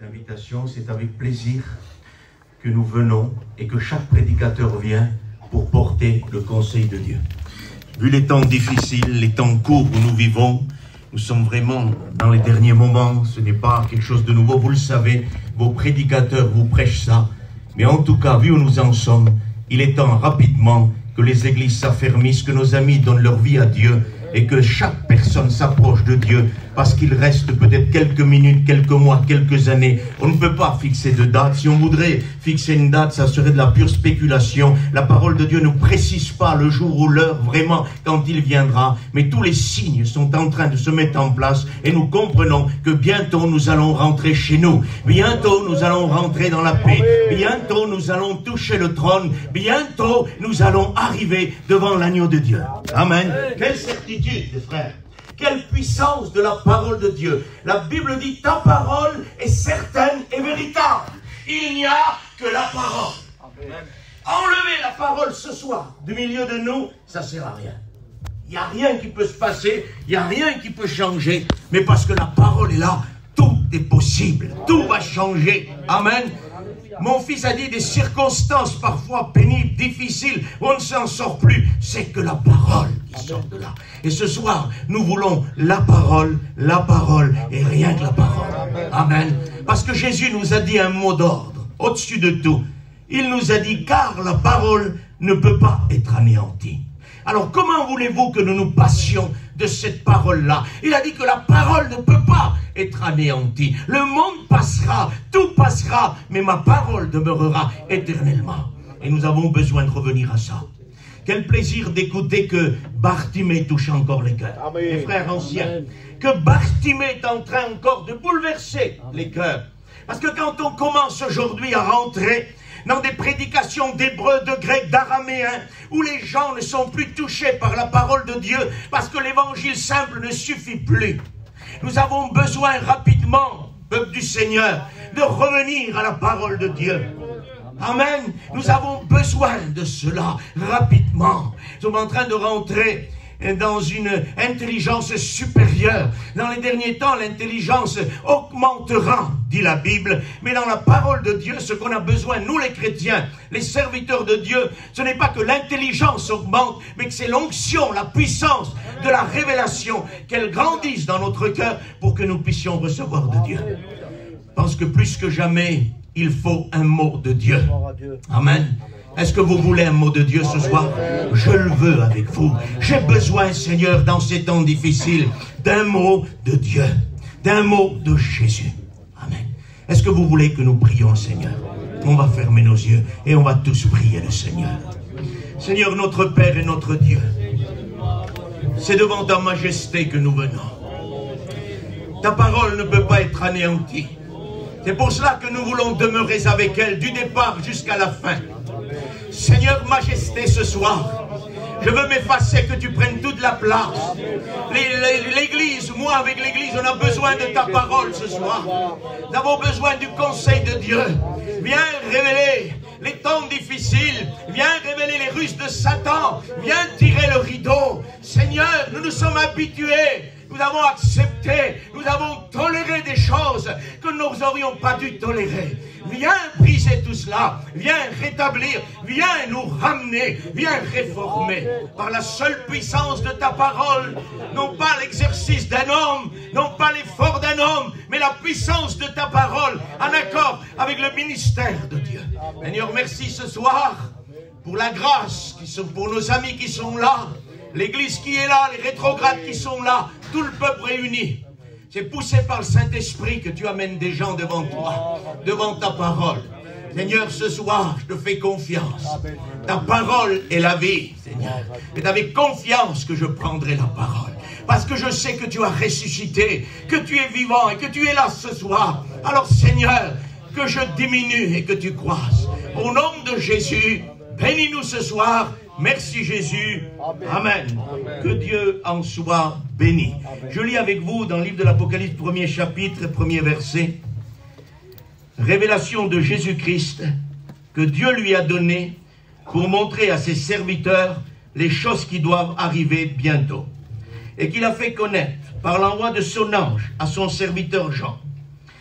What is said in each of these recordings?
cette invitation, c'est avec plaisir que nous venons et que chaque prédicateur vient pour porter le conseil de Dieu. Vu les temps difficiles, les temps courts où nous vivons, nous sommes vraiment dans les derniers moments, ce n'est pas quelque chose de nouveau, vous le savez, vos prédicateurs vous prêchent ça. Mais en tout cas, vu où nous en sommes, il est temps rapidement que les églises s'affermissent, que nos amis donnent leur vie à Dieu et que chaque personne s'approche de Dieu parce qu'il reste peut-être quelques minutes, quelques mois, quelques années. On ne peut pas fixer de date. Si on voudrait fixer une date, ça serait de la pure spéculation. La parole de Dieu ne précise pas le jour ou l'heure vraiment quand il viendra. Mais tous les signes sont en train de se mettre en place et nous comprenons que bientôt nous allons rentrer chez nous. Bientôt nous allons rentrer dans la paix. Bientôt nous allons toucher le trône. Bientôt nous allons arriver devant l'agneau de Dieu. Amen. Quelle certitude, frères. Quelle puissance de la parole de Dieu. La Bible dit, ta parole est certaine et véritable. Il n'y a que la parole. Amen. Enlever la parole ce soir du milieu de nous, ça ne sert à rien. Il n'y a rien qui peut se passer, il n'y a rien qui peut changer. Mais parce que la parole est là, tout est possible. Tout va changer. Amen. Mon fils a dit des circonstances parfois pénibles, difficiles, on ne s'en sort plus. C'est que la parole qui sort de là. Et ce soir, nous voulons la parole et rien que la parole. Amen. Parce que Jésus nous a dit un mot d'ordre, au-dessus de tout. Il nous a dit, car la parole ne peut pas être anéantie. Alors comment voulez-vous que nous nous passions de cette parole-là? Il a dit que la parole ne peut pas être anéantie. Le monde passera, tout passera, mais ma parole demeurera éternellement. Et nous avons besoin de revenir à ça. Quel plaisir d'écouter que Bartimée touche encore les cœurs. Les frères anciens, que Bartimée est en train encore de bouleverser les cœurs. Parce que quand on commence aujourd'hui à rentrer dans des prédications d'hébreu, de grec, d'araméen, où les gens ne sont plus touchés par la parole de Dieu, parce que l'évangile simple ne suffit plus. Nous avons besoin rapidement, peuple du Seigneur, de revenir à la parole de Dieu. Amen. Nous avons besoin de cela rapidement. Nous sommes en train de rentrer dans une intelligence supérieure. Dans les derniers temps, l'intelligence augmentera, dit la Bible. Mais dans la parole de Dieu, ce qu'on a besoin, nous les chrétiens, les serviteurs de Dieu, ce n'est pas que l'intelligence augmente, mais que c'est l'onction, la puissance de la révélation, qu'elle grandisse dans notre cœur pour que nous puissions recevoir de Dieu. Je pense que plus que jamais, il faut un mot de Dieu. Amen. Est-ce que vous voulez un mot de Dieu ce soir? Je le veux avec vous. J'ai besoin, Seigneur, dans ces temps difficiles, d'un mot de Dieu, d'un mot de Jésus. Amen. Est-ce que vous voulez que nous prions le Seigneur? On va fermer nos yeux et on va tous prier le Seigneur. Seigneur, notre Père et notre Dieu, c'est devant ta majesté que nous venons. Ta parole ne peut pas être anéantie. C'est pour cela que nous voulons demeurer avec elle du départ jusqu'à la fin. Seigneur, majesté, ce soir, je veux m'effacer, que tu prennes toute la place. L'église, moi avec l'église, on a besoin de ta parole ce soir. Nous avons besoin du conseil de Dieu. Viens révéler les temps difficiles. Viens révéler les ruses de Satan. Viens tirer le rideau. Seigneur, nous nous sommes habitués. Nous avons accepté, nous avons toléré des choses que nous n'aurions pas dû tolérer. Viens briser tout cela, viens rétablir, viens nous ramener, viens réformer par la seule puissance de ta parole, non pas l'exercice d'un homme, non pas l'effort d'un homme, mais la puissance de ta parole en accord avec le ministère de Dieu. Seigneur, merci ce soir pour la grâce, pour nos amis qui sont là, l'église qui est là, les rétrogrades qui sont là, tout le peuple réuni. C'est poussé par le Saint-Esprit que tu amènes des gens devant toi, devant ta parole. Seigneur, ce soir, je te fais confiance. Ta parole est la vie, Seigneur. C'est avec confiance que je prendrai la parole. Parce que je sais que tu as ressuscité, que tu es vivant et que tu es là ce soir. Alors, Seigneur, que je diminue et que tu croisses. Au nom de Jésus, bénis-nous ce soir. Merci Jésus. Amen. Amen. Que Dieu en soit béni. Amen. Je lis avec vous dans le livre de l'Apocalypse, 1er chapitre, 1er verset. Révélation de Jésus-Christ que Dieu lui a donné pour montrer à ses serviteurs les choses qui doivent arriver bientôt. Et qu'il a fait connaître par l'envoi de son ange à son serviteur Jean.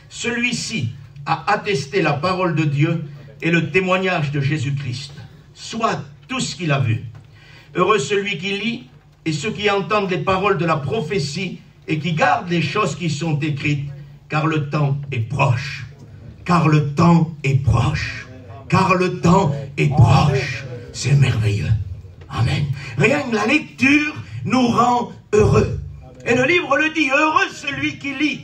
Celui-ci à attester la parole de Dieu et le témoignage de Jésus-Christ, soit tout ce qu'il a vu. Heureux celui qui lit et ceux qui entendent les paroles de la prophétie et qui gardent les choses qui sont écrites, car le temps est proche. Car le temps est proche. Car le temps est proche. C'est merveilleux. Amen. Rien que la lecture nous rend heureux. Et le livre le dit, heureux celui qui lit.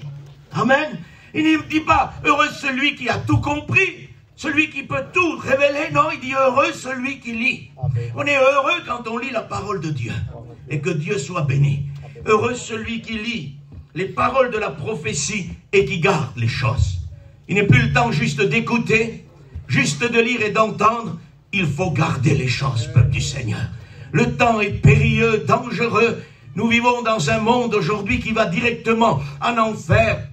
Amen. Il ne dit pas heureux celui qui a tout compris, celui qui peut tout révéler. Non, il dit heureux celui qui lit. On est heureux quand on lit la parole de Dieu. Et que Dieu soit béni. Heureux celui qui lit les paroles de la prophétie et qui garde les choses. Il n'est plus le temps juste d'écouter, juste de lire et d'entendre. Il faut garder les choses, peuple du Seigneur. Le temps est périlleux, dangereux. Nous vivons dans un monde aujourd'hui qui va directement en enfer.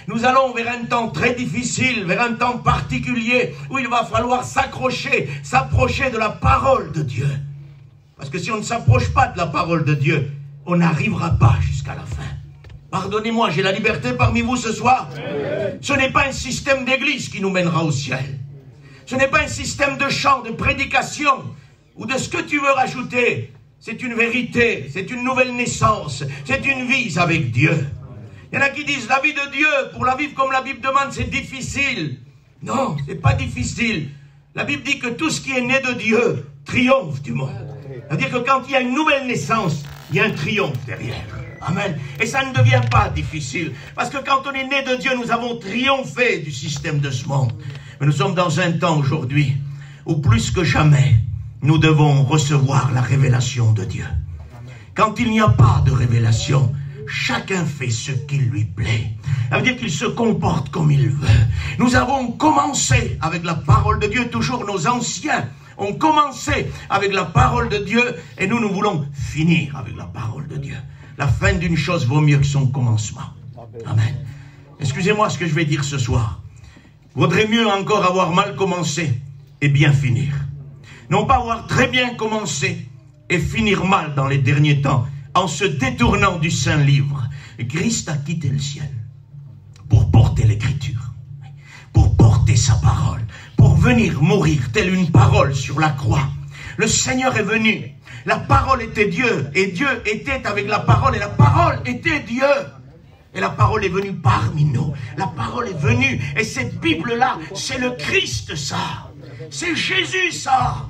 Nous allons vers un temps très difficile, vers un temps particulier où il va falloir s'approcher de la parole de Dieu. Parce que si on ne s'approche pas de la parole de Dieu, on n'arrivera pas jusqu'à la fin. Pardonnez-moi, j'ai la liberté parmi vous ce soir. Ce n'est pas un système d'église qui nous mènera au ciel. Ce n'est pas un système de chant, de prédication ou de ce que tu veux rajouter. C'est une vérité, c'est une nouvelle naissance, c'est une vie avec Dieu. Il y en a qui disent la vie de Dieu, pour la vivre comme la Bible demande, c'est difficile. Non, c'est pas difficile. La Bible dit que tout ce qui est né de Dieu triomphe du monde. C'est-à-dire que quand il y a une nouvelle naissance, il y a un triomphe derrière. Amen. Et ça ne devient pas difficile. Parce que quand on est né de Dieu, nous avons triomphé du système de ce monde. Mais nous sommes dans un temps aujourd'hui où plus que jamais, nous devons recevoir la révélation de Dieu. Quand il n'y a pas de révélation, chacun fait ce qui lui plaît. Ça veut dire qu'il se comporte comme il veut. Nous avons commencé avec la parole de Dieu, toujours nos anciens ont commencé avec la parole de Dieu et nous voulons finir avec la parole de Dieu. La fin d'une chose vaut mieux que son commencement. Amen. Excusez-moi ce que je vais dire ce soir. Vaudrait mieux encore avoir mal commencé et bien finir. Non pas avoir très bien commencé et finir mal dans les derniers temps en se détournant du saint livre. Christ a quitté le ciel pour porter l'écriture, pour porter sa parole, pour venir mourir telle une parole sur la croix. Le Seigneur est venu. La parole était Dieu et Dieu était avec la parole et la parole était Dieu. Et la parole est venue parmi nous. La parole est venue. Et cette Bible-là, c'est le Christ, ça. C'est Jésus, ça.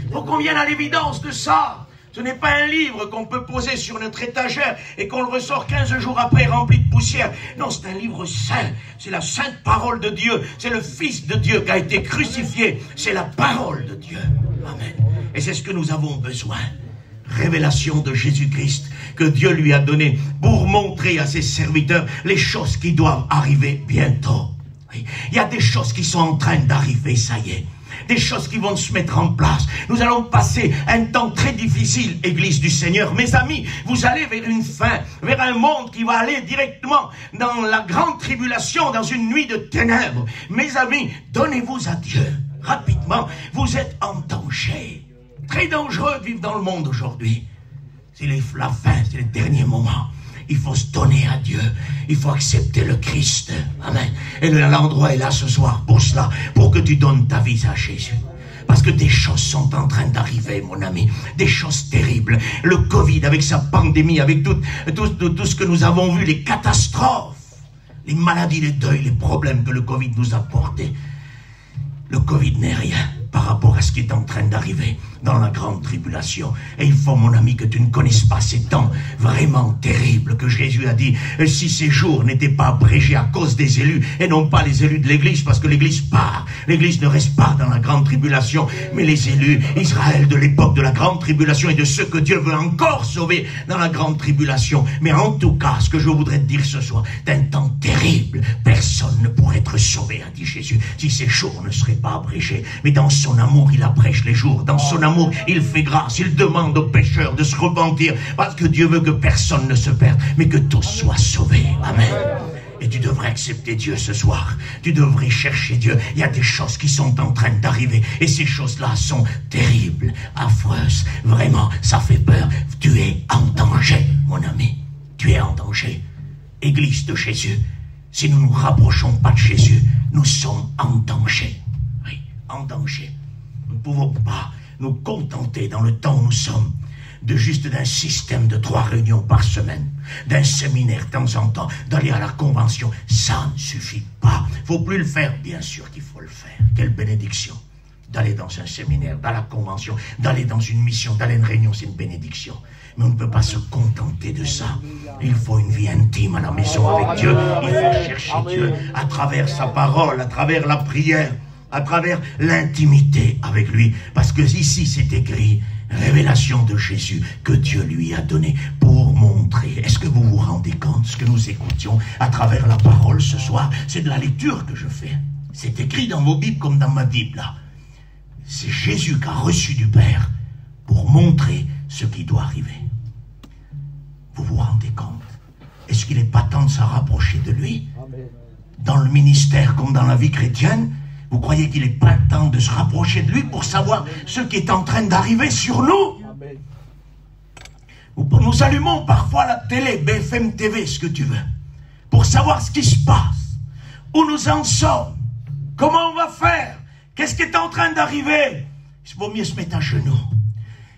Il faut qu'on vienne à l'évidence de ça. Ce n'est pas un livre qu'on peut poser sur notre étagère et qu'on le ressort 15 jours après rempli de poussière. Non, c'est un livre saint. C'est la sainte parole de Dieu. C'est le Fils de Dieu qui a été crucifié. C'est la parole de Dieu. Amen. Et c'est ce que nous avons besoin. Révélation de Jésus-Christ que Dieu lui a donné pour montrer à ses serviteurs les choses qui doivent arriver bientôt. Oui. Il y a des choses qui sont en train d'arriver, ça y est. Des choses qui vont se mettre en place. Nous allons passer un temps très difficile, Église du Seigneur. Mes amis, vous allez vers une fin, vers un monde qui va aller directement dans la grande tribulation, dans une nuit de ténèbres. Mes amis, donnez-vous à Dieu. Rapidement, vous êtes en danger. Très dangereux de vivre dans le monde aujourd'hui. C'est la fin, c'est les derniers moments. Il faut se donner à Dieu. Il faut accepter le Christ. Amen. Et l'endroit est là ce soir pour cela, pour que tu donnes ta vie à Jésus. Parce que des choses sont en train d'arriver, mon ami. Des choses terribles. Le Covid, avec sa pandémie, avec tout ce que nous avons vu, les catastrophes, les maladies, les deuils, les problèmes que le Covid nous a portés. Le Covid n'est rien par rapport à ce qui est en train d'arriver dans la grande tribulation. Et il faut, mon ami, que tu ne connaisses pas ces temps vraiment terribles que Jésus a dit, si ces jours n'étaient pas abrégés à cause des élus, et non pas les élus de l'Église, parce que l'Église part. L'Église ne reste pas dans la grande tribulation, mais les élus, Israël de l'époque de la grande tribulation et de ceux que Dieu veut encore sauver dans la grande tribulation. Mais en tout cas, ce que je voudrais te dire ce soir, d'un temps terrible, personne ne pourrait être sauvé, a dit Jésus, si ces jours ne seraient pas abrégés. Mais dans son amour, il abrège les jours. Dans son amour, il fait grâce. Il demande aux pécheurs de se repentir. Parce que Dieu veut que personne ne se perde, mais que tous soient sauvés. Amen. Et tu devrais accepter Dieu ce soir. Tu devrais chercher Dieu. Il y a des choses qui sont en train d'arriver. Et ces choses-là sont terribles, affreuses. Vraiment, ça fait peur. Tu es en danger, mon ami. Tu es en danger. Église de Jésus, si nous ne nous rapprochons pas de Jésus, nous sommes en danger. Nous ne pouvons pas nous contenter dans le temps où nous sommes d'un système de 3 réunions par semaine, d'un séminaire de temps en temps, d'aller à la convention. Ça ne suffit pas. Il ne faut plus le faire. Bien sûr qu'il faut le faire. Quelle bénédiction d'aller dans un séminaire, dans la convention, d'aller dans une mission, d'aller à une réunion, c'est une bénédiction. Mais on ne peut pas se contenter de ça. Il faut une vie intime à la maison avec Dieu. Il faut chercher Dieu à travers sa parole, à travers la prière, à travers l'intimité avec lui. Parce que ici, c'est écrit, révélation de Jésus que Dieu lui a donnée pour montrer. Est-ce que vous vous rendez compte ce que nous écoutions à travers la parole ce soir? C'est de la lecture que je fais. C'est écrit dans vos Bibles comme dans ma Bible, là. C'est Jésus qui a reçu du Père pour montrer ce qui doit arriver. Vous vous rendez compte? Est-ce qu'il n'est pas temps de se rapprocher de lui? Dans le ministère comme dans la vie chrétienne, vous croyez qu'il n'est pas temps de se rapprocher de lui pour savoir ce qui est en train d'arriver sur nous? Nous allumons parfois la télé, BFM TV, ce que tu veux, pour savoir ce qui se passe, où nous en sommes, comment on va faire, qu'est-ce qui est en train d'arriver. Il vaut mieux se mettre à genoux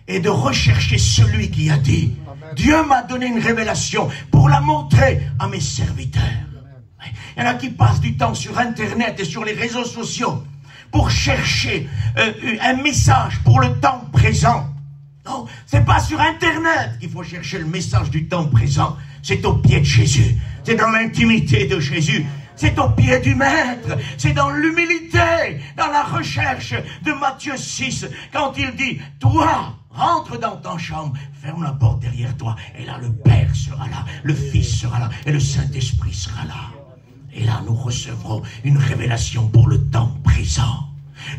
et de rechercher celui qui a dit, Dieu m'a donné une révélation pour la montrer à mes serviteurs. Il y en a qui passent du temps sur Internet et sur les réseaux sociaux pour chercher un message pour le temps présent. Non, c'est pas sur Internet qu'il faut chercher le message du temps présent. C'est au pied de Jésus. C'est dans l'intimité de Jésus. C'est au pied du Maître. C'est dans l'humilité, dans la recherche de Matthieu 6, quand il dit, toi, rentre dans ta chambre, ferme la porte derrière toi, et là le Père sera là, le Fils sera là, et le Saint-Esprit sera là. Et là, nous recevrons une révélation pour le temps présent.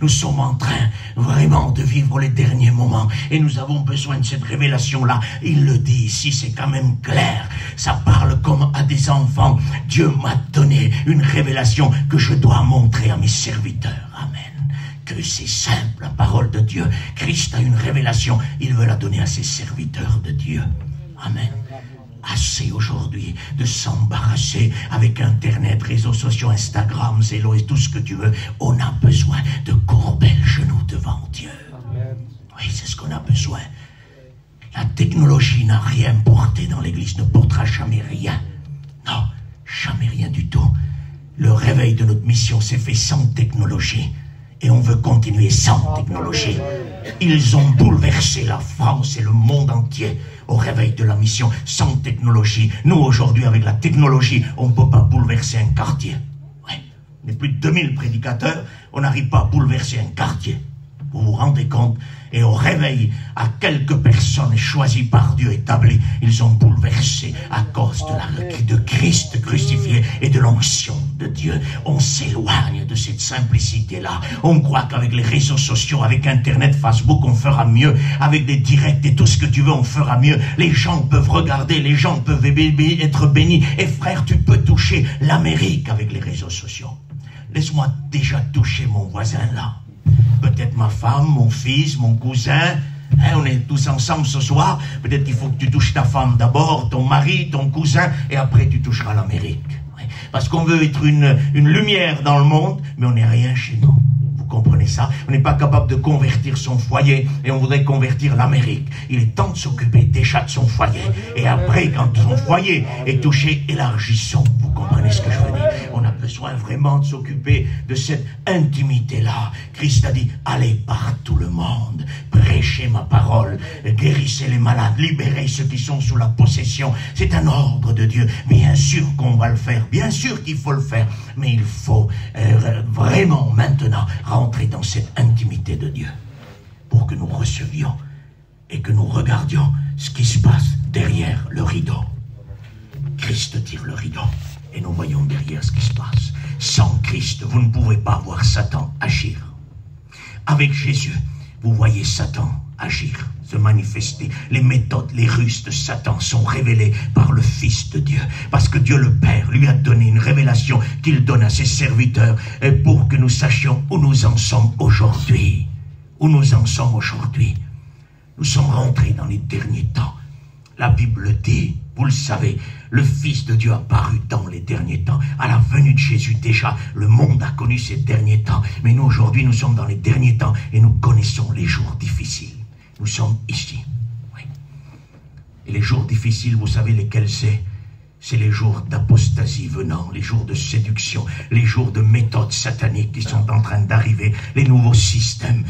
Nous sommes en train vraiment de vivre les derniers moments et nous avons besoin de cette révélation-là. Il le dit ici, c'est quand même clair. Ça parle comme à des enfants. Dieu m'a donné une révélation que je dois montrer à mes serviteurs. Amen. Que c'est simple, la parole de Dieu. Christ a une révélation, il veut la donner à ses serviteurs de Dieu. Amen. Assez aujourd'hui de s'embarrasser avec Internet, réseaux sociaux, Instagram, Zélo et tout ce que tu veux. On a besoin de courber le genou devant Dieu. Amen. Oui, c'est ce qu'on a besoin. La technologie n'a rien porté dans l'Église, ne portera jamais rien. Non, jamais rien du tout. Le réveil de notre mission s'est fait sans technologie. Et on veut continuer sans technologie. Ils ont bouleversé la France et le monde entier au réveil de la mission sans technologie. Nous, aujourd'hui, avec la technologie, on ne peut pas bouleverser un quartier. Ouais. On est plus de 2000 prédicateurs, on n'arrive pas à bouleverser un quartier. Vous vous rendez compte? Et au réveil, à quelques personnes choisies par Dieu, établies, ils ont bouleversé à cause de Christ crucifié et de l'onction de Dieu. On s'éloigne de cette simplicité-là. On croit qu'avec les réseaux sociaux, avec Internet, Facebook, on fera mieux. Avec des directs et tout ce que tu veux, on fera mieux. Les gens peuvent regarder, les gens peuvent être bénis. Et frère, tu peux toucher l'Amérique avec les réseaux sociaux. Laisse-moi déjà toucher mon voisin là. Peut-être ma femme, mon fils, mon cousin. Hein, on est tous ensemble ce soir. Peut-être qu'il faut que tu touches ta femme d'abord, ton mari, ton cousin, et après tu toucheras l'Amérique. Ouais. Parce qu'on veut être une lumière dans le monde, mais on n'est rien chez nous. Vous comprenez ça? On n'est pas capable de convertir son foyer et on voudrait convertir l'Amérique. Il est temps de s'occuper déjà de son foyer. Et après, quand son foyer est touché, élargissons. Vous comprenez ce que je veux dire? On a besoin vraiment de s'occuper de cette intimité-là. Christ a dit, allez par tout le monde, prêchez ma parole, guérissez les malades, libérez ceux qui sont sous la possession. C'est un ordre de Dieu. Bien sûr qu'on va le faire, bien sûr qu'il faut le faire, mais il faut vraiment maintenant rentrer dans cette intimité de Dieu pour que nous recevions et que nous regardions ce qui se passe derrière le rideau. Christ tire le rideau et nous voyons derrière ce qui se passe. Sans Christ, vous ne pouvez pas voir Satan agir. Avec Jésus, vous voyez Satan agir, se manifester. Les méthodes, les ruses de Satan sont révélées par le Fils de Dieu. Parce que Dieu le Père lui a donné une révélation qu'il donne à ses serviteurs pour que nous sachions où nous en sommes aujourd'hui. Où nous en sommes aujourd'hui. Nous sommes rentrés dans les derniers temps. La Bible dit, Vous le savez, le Fils de Dieu a paru dans les derniers temps. À la venue de Jésus, déjà, le monde a connu ces derniers temps. Mais nous, aujourd'hui, nous sommes dans les derniers temps et nous connaissons les jours difficiles. Nous sommes ici. Oui. Et les jours difficiles, vous savez lesquels c'est? C'est les jours d'apostasie venant, les jours de séduction, les jours de méthodes sataniques qui sont en train d'arriver, les nouveaux systèmes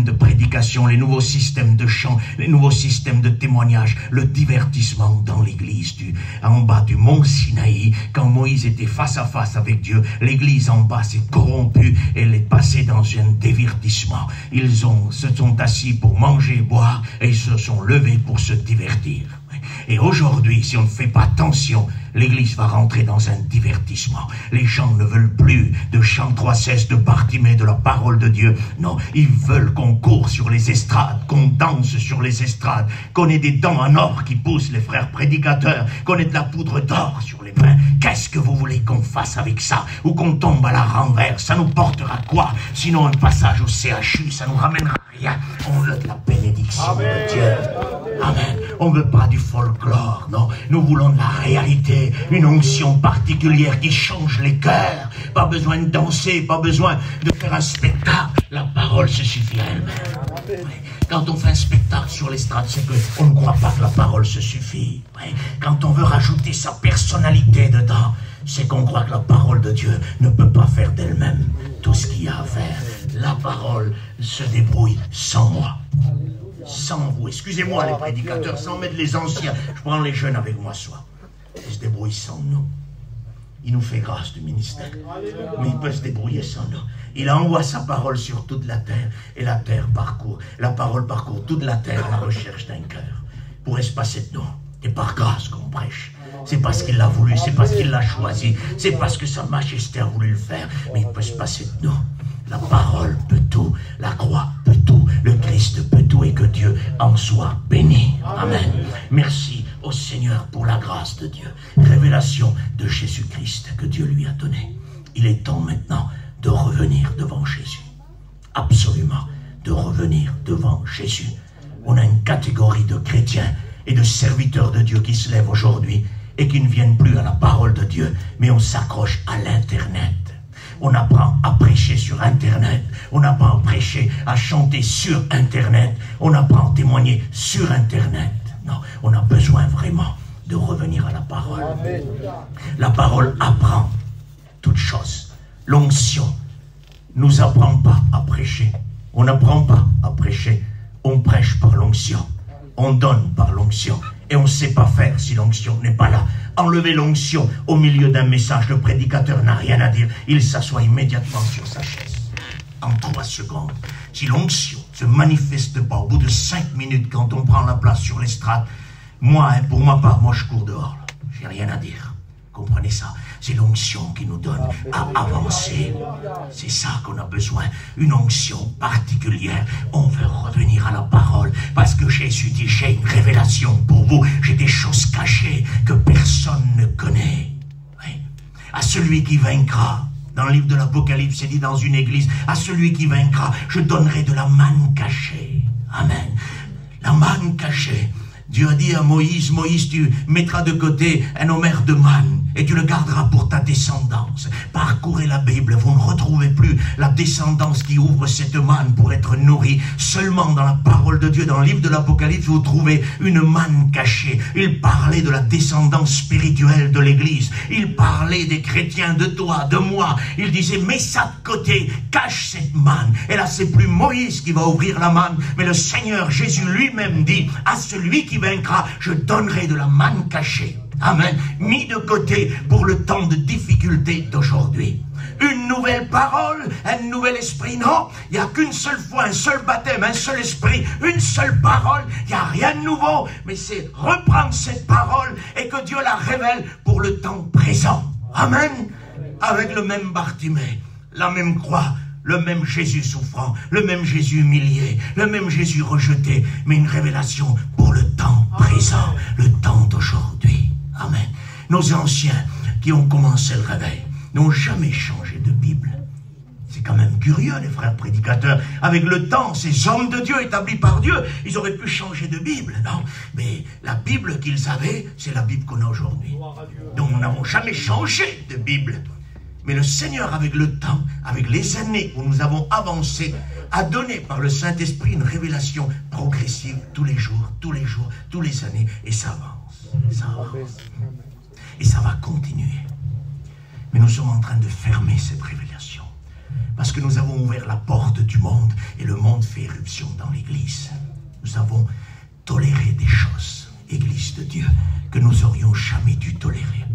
de prédication, les nouveaux systèmes de chant, les nouveaux systèmes de témoignage, le divertissement dans l'église en bas du mont Sinaï. Quand Moïse était face à face avec Dieu, l'église en bas s'est corrompue et elle est passée dans un divertissement. Ils se sont assis pour manger et boire et ils se sont levés pour se divertir. Et aujourd'hui, si on ne fait pas attention, l'Église va rentrer dans un divertissement. Les gens ne veulent plus de chant 3:16, de Bartimée, de la parole de Dieu. Non, ils veulent qu'on court sur les estrades, qu'on danse sur les estrades, qu'on ait des dents en or qui poussent, les frères prédicateurs, qu'on ait de la poudre d'or sur les mains. Qu'est-ce que vous voulez qu'on fasse avec ça? Ou qu'on tombe à la renverse? Ça nous portera quoi? Sinon un passage au CHU, ça nous ramènera rien. On veut de la bénédiction de Dieu. Amen. On ne veut pas du folklore, non. Nous voulons de la réalité, une onction particulière qui change les cœurs. Pas besoin de danser, pas besoin de faire un spectacle. La parole se suffit à elle-même. Quand on fait un spectacle sur l'estrade, c'est qu'on ne croit pas que la parole se suffit. Quand on veut rajouter sa personnalité dedans, c'est qu'on croit que la parole de Dieu ne peut pas faire d'elle-même tout ce qu'il y a à faire. La parole se débrouille sans moi. Sans vous, excusez-moi les prédicateurs, sans mettre les anciens, je prends les jeunes avec moi ce soir. Il se débrouille sans nous. Il nous fait grâce du ministère, mais il peut se débrouiller sans nous. Il envoie sa parole sur toute la terre, et la terre parcourt, la parole parcourt toute la terre à la recherche d'un cœur. Pourrait se passer de nous, et par grâce qu'on prêche. C'est parce qu'il l'a voulu, c'est parce qu'il l'a choisi, c'est parce que sa majesté a voulu le faire, mais il peut se passer de nous. La parole peut tout, la croix peut tout, le Christ peut tout et que Dieu en soit béni. Amen. Merci au Seigneur pour la grâce de Dieu. Révélation de Jésus-Christ que Dieu lui a donnée. Il est temps maintenant de revenir devant Jésus. Absolument, de revenir devant Jésus. On a une catégorie de chrétiens et de serviteurs de Dieu qui se lèvent aujourd'hui et qui ne viennent plus à la parole de Dieu, mais on s'accroche à l'Internet. On apprend à prêcher sur Internet. On apprend à prêcher, à chanter sur Internet. On apprend à témoigner sur Internet. Non, on a besoin vraiment de revenir à la parole. La parole apprend toutes choses. L'onction ne nous apprend pas à prêcher. On n'apprend pas à prêcher. On prêche par l'onction. On donne par l'onction. Et on ne sait pas faire si l'onction n'est pas là. Enlever l'onction au milieu d'un message, le prédicateur n'a rien à dire. Il s'assoit immédiatement sur sa chaise. En 3 secondes. Si l'onction ne se manifeste pas au bout de 5 minutes quand on prend la place sur l'estrade, moi, pour ma part, moi je cours dehors. J'ai rien à dire. Comprenez ça? C'est l'onction qui nous donne à avancer. C'est ça qu'on a besoin. Une onction particulière. On veut revenir à la parole. Parce que Jésus dit, j'ai une révélation pour vous. J'ai des choses cachées que personne ne connaît. Oui. À celui qui vaincra. Dans le livre de l'Apocalypse, c'est dit dans une église, à celui qui vaincra, je donnerai de la manne cachée. Amen. La manne cachée. Dieu a dit à Moïse, Moïse, tu mettras de côté un homère de manne et tu le garderas pour ta descendance. Parcourez la Bible, vous ne retrouvez plus la descendance qui ouvre cette manne pour être nourrie. Seulement dans la parole de Dieu, dans le livre de l'Apocalypse, vous trouvez une manne cachée. Il parlait de la descendance spirituelle de l'Église. Il parlait des chrétiens, de toi, de moi. Il disait, mets ça de côté, cache cette manne. Et là, c'est plus Moïse qui va ouvrir la manne, mais le Seigneur Jésus lui-même dit, à celui qui vaincra, je donnerai de la manne cachée. Amen. Mis de côté pour le temps de difficulté d'aujourd'hui. Une nouvelle parole, un nouvel esprit. Non, il n'y a qu'une seule fois, un seul baptême, un seul esprit, une seule parole. Il n'y a rien de nouveau, mais c'est reprendre cette parole et que Dieu la révèle pour le temps présent. Amen. Avec le même Bartimée, la même croix, le même Jésus souffrant, le même Jésus humilié, le même Jésus rejeté, mais une révélation pour le temps présent, le temps d'aujourd'hui. Amen. Nos anciens qui ont commencé le réveil n'ont jamais changé de Bible. C'est quand même curieux, les frères prédicateurs. Avec le temps, ces hommes de Dieu établis par Dieu, ils auraient pu changer de Bible. Non, mais la Bible qu'ils avaient, c'est la Bible qu'on a aujourd'hui. Donc nous n'avons jamais changé de Bible. Mais le Seigneur, avec le temps, avec les années où nous avons avancé, a donné par le Saint-Esprit une révélation progressive tous les jours, tous les années, et ça avance, ça avance. Et ça va continuer. Mais nous sommes en train de fermer cette révélation. Parce que nous avons ouvert la porte du monde, et le monde fait éruption dans l'Église. Nous avons toléré des choses, Église de Dieu, que nous aurions jamais dû tolérer.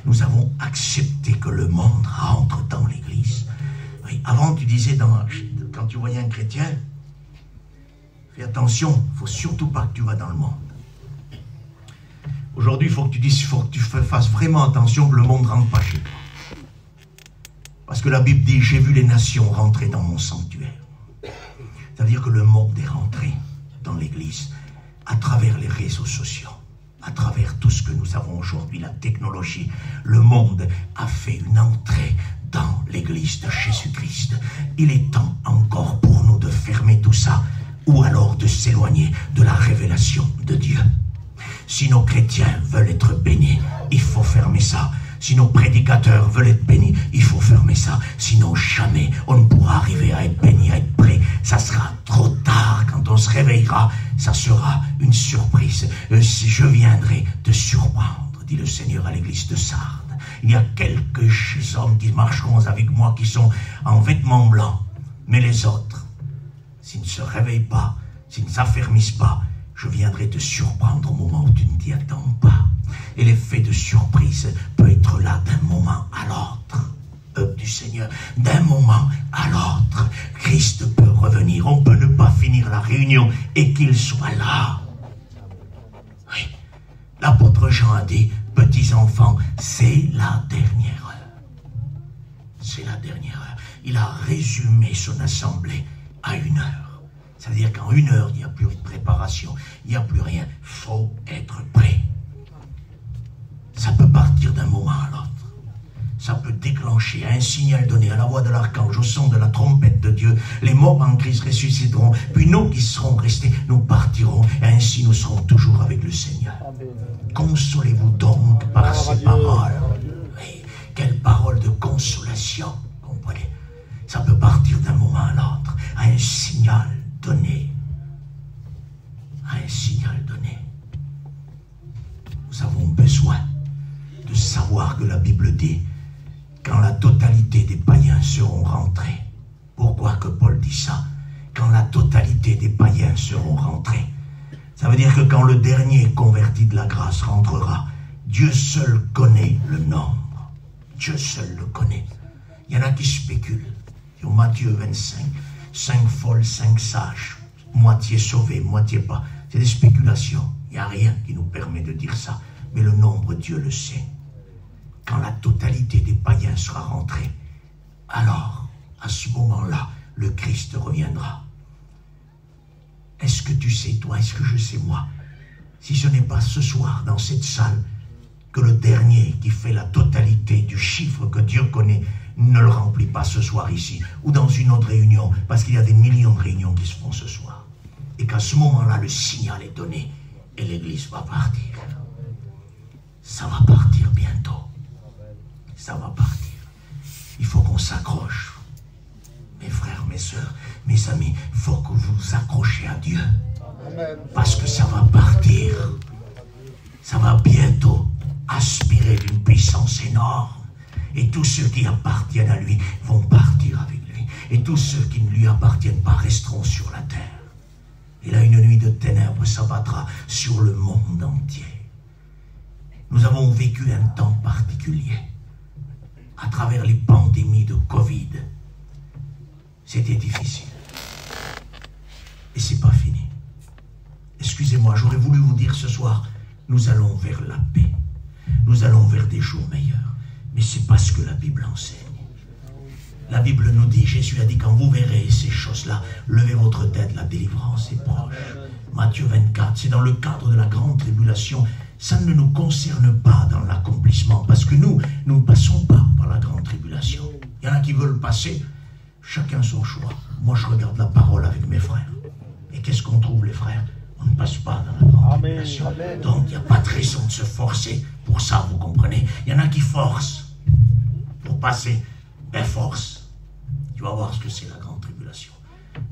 Nous avons accepté que le monde rentre dans l'Église. Oui, avant, tu disais, quand tu voyais un chrétien, fais attention, il ne faut surtout pas que tu vas dans le monde. Aujourd'hui, il faut que tu fasses vraiment attention que le monde ne rentre pas chez toi. Parce que la Bible dit, j'ai vu les nations rentrer dans mon sanctuaire. Ça veut dire que le monde est rentré dans l'Église à travers les réseaux sociaux. À travers tout ce que nous avons aujourd'hui, la technologie, le monde a fait une entrée dans l'Église de Jésus-Christ. Il est temps encore pour nous de fermer tout ça, ou alors de s'éloigner de la révélation de Dieu. Si nos chrétiens veulent être bénis, il faut fermer ça. Si nos prédicateurs veulent être bénis, il faut fermer ça. Sinon, jamais on ne pourra arriver à être béni, à être prêt. Ça sera trop tard. Quand on se réveillera, ça sera une surprise. Je viendrai te surprendre, dit le Seigneur à l'église de Sardes. Il y a quelques hommes qui marcheront avec moi, qui sont en vêtements blancs. Mais les autres, s'ils ne se réveillent pas, s'ils ne s'affermissent pas, je viendrai te surprendre au moment où tu ne t'y attends pas. Et l'effet de surprise peut être là d'un moment à l'autre. Peuple du Seigneur, d'un moment à l'autre, Christ peut revenir. On peut ne pas finir la réunion et qu'il soit là. Oui. L'apôtre Jean a dit, petits enfants, c'est la dernière heure. C'est la dernière heure. Il a résumé son assemblée à 1 heure. Ça veut dire qu'en 1 heure, il n'y a plus de préparation, il n'y a plus rien. Il faut être prêt. Ça peut partir d'un moment à l'autre. Ça peut déclencher un signal donné à la voix de l'archange, au son de la trompette de Dieu. Les morts en Christ ressusciteront. Puis nous qui serons restés, nous partirons. Et ainsi nous serons toujours avec le Seigneur. Consolez-vous donc par ces paroles. Oui, quelle parole de consolation. Comprenez? Ça peut partir d'un moment à l'autre. À un signal donné. À un signal donné. Nous avons besoin de savoir que la Bible dit quand la totalité des païens seront rentrés. Pourquoi que Paul dit ça? Quand la totalité des païens seront rentrés. Ça veut dire que quand le dernier converti de la grâce rentrera, Dieu seul connaît le nombre. Dieu seul le connaît. Il y en a qui spéculent. Au Matthieu 25, 5 folles, 5 sages, moitié sauvés, moitié pas. C'est des spéculations. Il n'y a rien qui nous permet de dire ça. Mais le nombre, Dieu le sait. Quand la totalité des païens sera rentrée, alors, à ce moment-là, le Christ reviendra. Est-ce que tu sais, toi, est-ce que je sais, moi, si ce n'est pas ce soir, dans cette salle, que le dernier qui fait la totalité du chiffre que Dieu connaît, ne le remplit pas ce soir ici, ou dans une autre réunion, parce qu'il y a des millions de réunions qui se font ce soir. Et qu'à ce moment-là, le signal est donné, et l'Église va partir. Ça va partir bientôt. Ça va partir. Il faut qu'on s'accroche. Mes frères, mes sœurs, mes amis, il faut que vous vous accrochiez à Dieu. Parce que ça va partir. Ça va bientôt aspirer d'une puissance énorme. Et tous ceux qui appartiennent à lui vont partir avec lui. Et tous ceux qui ne lui appartiennent pas resteront sur la terre. Et là, une nuit de ténèbres s'abattra sur le monde entier. Nous avons vécu un temps particulier. À travers les pandémies de Covid, c'était difficile. Et c'est pas fini. Excusez-moi, j'aurais voulu vous dire ce soir, nous allons vers la paix. Nous allons vers des jours meilleurs. Mais c'est pas ce que la Bible enseigne. La Bible nous dit, Jésus a dit, quand vous verrez ces choses-là, levez votre tête, la délivrance est proche. Matthieu 24, c'est dans le cadre de la grande tribulation. Ça ne nous concerne pas dans l'accomplissement, parce que nous ne passons pas par la grande tribulation. Il y en a qui veulent passer, Chacun son choix. Moi, je regarde la parole avec mes frères. Et qu'est-ce qu'on trouve, les frères? On ne passe pas dans la grande tribulation. Donc, il n'y a pas de raison de se forcer. Pour ça, vous comprenez? Il y en a qui forcent pour passer. Ben, force. Tu vas voir ce que c'est la grande tribulation.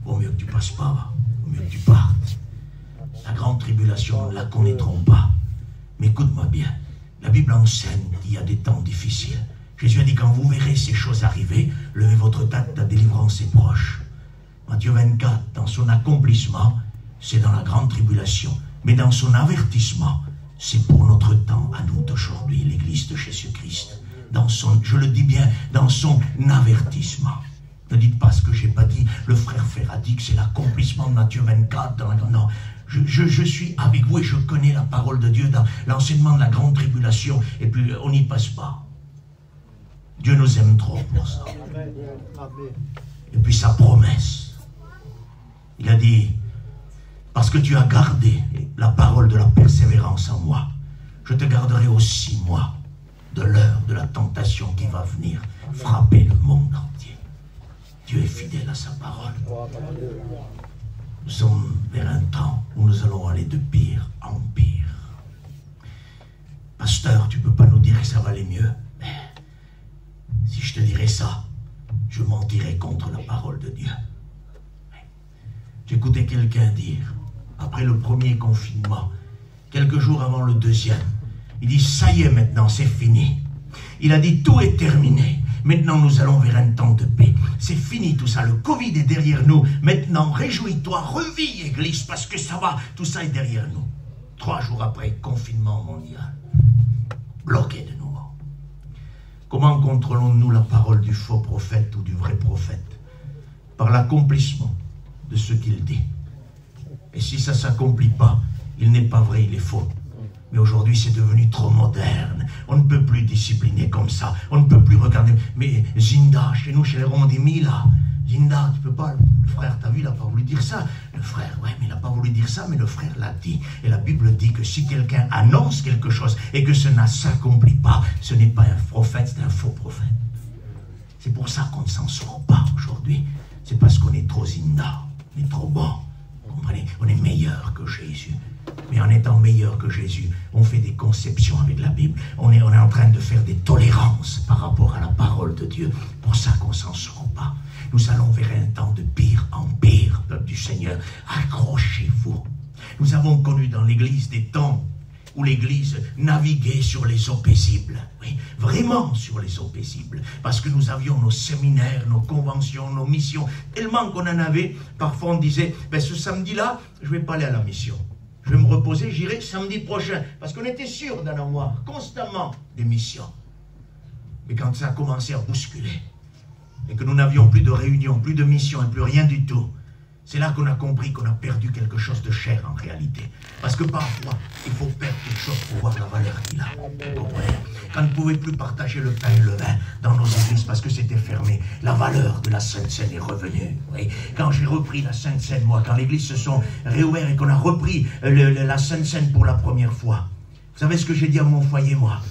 Vaut mieux que tu passes pas. Vaut mieux que tu partes. La grande tribulation, nous ne la connaîtrons pas. Mais écoute-moi bien. La Bible enseigne qu'il y a des temps difficiles. Jésus a dit, quand vous verrez ces choses arriver, levez votre tête, ta délivrance est proche. Matthieu 24, dans son accomplissement, c'est dans la grande tribulation. Mais dans son avertissement, c'est pour notre temps à nous d'aujourd'hui, l'Église de Jésus-Christ. Je le dis bien, dans son avertissement. Ne dites pas ce que je n'ai pas dit. Le frère Ferrat dit que c'est l'accomplissement de Matthieu 24. Non, je suis avec vous et je connais la parole de Dieu dans l'enseignement de la grande tribulation. Et puis, on n'y passe pas. Dieu nous aime trop pour ça. Et puis sa promesse. Il a dit, parce que tu as gardé la parole de la persévérance en moi, je te garderai aussi, moi, de l'heure de la tentation qui va venir frapper le monde entier. Dieu est fidèle à sa parole. Nous sommes vers un temps où nous allons aller de pire en pire. Pasteur, tu ne peux pas nous dire que ça va aller mieux. Mais si je te dirais ça, je mentirais contre la parole de Dieu. J'écoutais quelqu'un dire, après le premier confinement, quelques jours avant le deuxième, il dit, ça y est maintenant, c'est fini. Il a dit, tout est terminé. Maintenant, nous allons vers un temps de paix. C'est fini tout ça, le Covid est derrière nous. Maintenant, réjouis-toi, revis, Église, parce que ça va, tout ça est derrière nous. 3 jours après, confinement mondial. Bloqué de nouveau. Comment contrôlons-nous la parole du faux prophète ou du vrai prophète? Par l'accomplissement de ce qu'il dit. Et si ça ne s'accomplit pas, il n'est pas vrai, il est faux. Mais aujourd'hui, c'est devenu trop moderne. On ne peut plus discipliner comme ça. On ne peut plus regarder. Mais Zinda, chez nous, chez les Roms, on dit Mila. Zinda, tu peux pas. Le frère, t'as vu, il n'a pas voulu dire ça. Le frère, ouais, mais il n'a pas voulu dire ça, mais le frère l'a dit. Et la Bible dit que si quelqu'un annonce quelque chose et que ça ne s'accomplit pas, ce n'est pas un prophète, c'est un faux prophète. C'est pour ça qu'on ne s'en sort pas aujourd'hui. C'est parce qu'on est trop Zinda. On est trop bon. Vous comprenez? On est meilleur que Jésus. Mais en étant meilleur que Jésus, on fait des conceptions avec la Bible. On est en train de faire des tolérances par rapport à la parole de Dieu. Pour ça qu'on ne s'en sort pas. Nous allons vers un temps de pire en pire, peuple du Seigneur. Accrochez-vous. Nous avons connu dans l'Église des temps où l'Église naviguait sur les eaux paisibles. Oui, vraiment sur les eaux paisibles. Parce que nous avions nos séminaires, nos conventions, nos missions. Tellement qu'on en avait, parfois on disait, ben, ce samedi-là, je ne vais pas aller à la mission. Je vais me reposer, j'irai samedi prochain. Parce qu'on était sûr d'en avoir constamment des missions. Mais quand ça a commencé à bousculer, et que nous n'avions plus de réunions, plus de missions et plus rien du tout, c'est là qu'on a compris qu'on a perdu quelque chose de cher en réalité. Parce que parfois, il faut perdre quelque chose pour voir la valeur qu'il a. Vous comprenez? Quand on ne pouvait plus partager le pain et le vin dans nos églises parce que c'était fermé, la valeur de la Sainte Seine est revenue. Oui. Quand j'ai repris la Sainte Seine, moi, quand l'église se sont réouvertes et qu'on a repris la Sainte Seine pour la première fois, vous savez ce que j'ai dit à mon foyer, moi?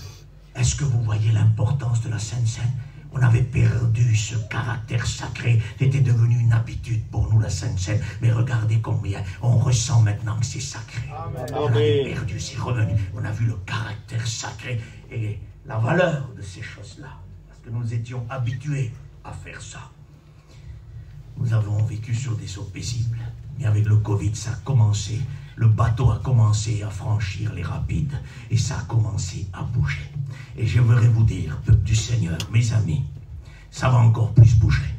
Est-ce que vous voyez l'importance de la Sainte Seine? On avait perdu ce caractère sacré. C'était devenu une habitude pour nous, la Sainte Seine. Mais regardez combien on ressent maintenant que c'est sacré. On avait perdu, c'est revenu. On a vu le caractère sacré et la valeur de ces choses-là. Parce que nous étions habitués à faire ça. Nous avons vécu sur des eaux paisibles. Mais avec le Covid, ça a commencé. Le bateau a commencé à franchir les rapides. Et ça a commencé à bouger. Et je voudrais vous dire, peuple du Seigneur, mes amis, ça va encore plus bouger.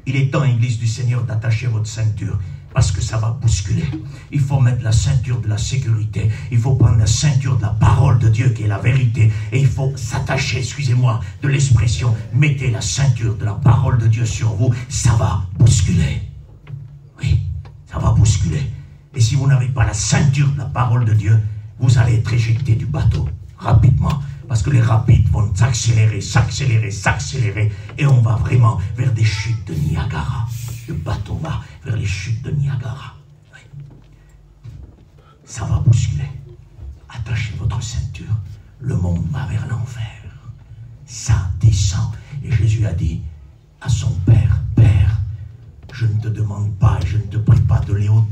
Il est temps, Église du Seigneur, d'attacher votre ceinture. Parce que ça va bousculer. Il faut mettre la ceinture de la sécurité. Il faut prendre la ceinture de la parole de Dieu qui est la vérité. Et il faut s'attacher, excusez-moi, de l'expression. Mettez la ceinture de la parole de Dieu sur vous. Ça va bousculer. Oui, ça va bousculer. Et si vous n'avez pas la ceinture de la parole de Dieu, vous allez être éjecté du bateau rapidement. Parce que les rapides vont s'accélérer, s'accélérer, s'accélérer. Et on va vraiment vers des chutes de Niagara. Le bateau va vers les chutes de Niagara. Oui. Ça va bousculer. Attachez votre ceinture. Le monde va vers l'enfer. Ça descend. Et Jésus a dit à son Père, Père,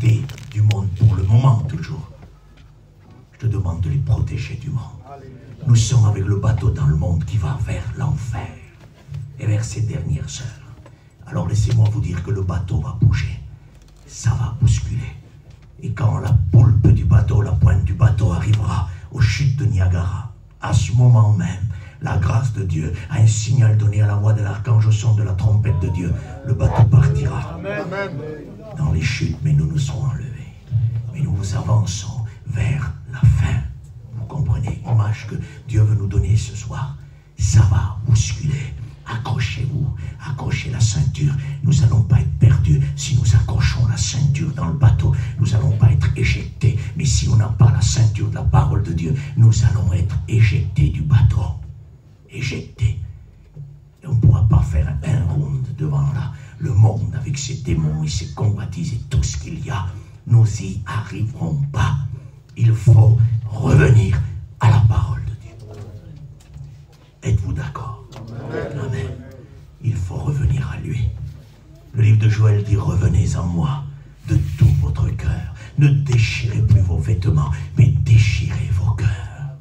paix du monde pour le moment toujours. Je te demande de les protéger du monde. Nous sommes avec le bateau dans le monde qui va vers l'enfer et vers ces dernières heures. Alors laissez-moi vous dire que le bateau va bouger. Ça va bousculer. Et quand la poulpe du bateau, la pointe du bateau arrivera aux chutes de Niagara, à ce moment même, la grâce de Dieu, a un signal donné à la voix de l'archange au son de la trompette de Dieu, le bateau partira dans les chutes, mais nous nous serons enlevés. Mais nous avançons vers la fin. Vous comprenez l'image que Dieu veut nous donner ce soir? Ça va bousculer. Accrochez-vous, accrochez la ceinture. Nous n'allons pas être perdus si nous accrochons la ceinture dans le bateau. Nous n'allons pas être éjectés. Mais si on n'a pas la ceinture de la parole de Dieu, nous allons être éjectés du bateau. Éjectés. Et on ne pourra pas faire un round devant le monde avec ses démons et ses convoitises et tout ce qu'il y a. Nous n'y arriverons pas. Il faut revenir à la parole de Dieu. Êtes-vous d'accord? Amen. Il faut revenir à lui. Le livre de Joël dit: revenez en moi de tout votre cœur. Ne déchirez plus vos vêtements, mais déchirez vos cœurs.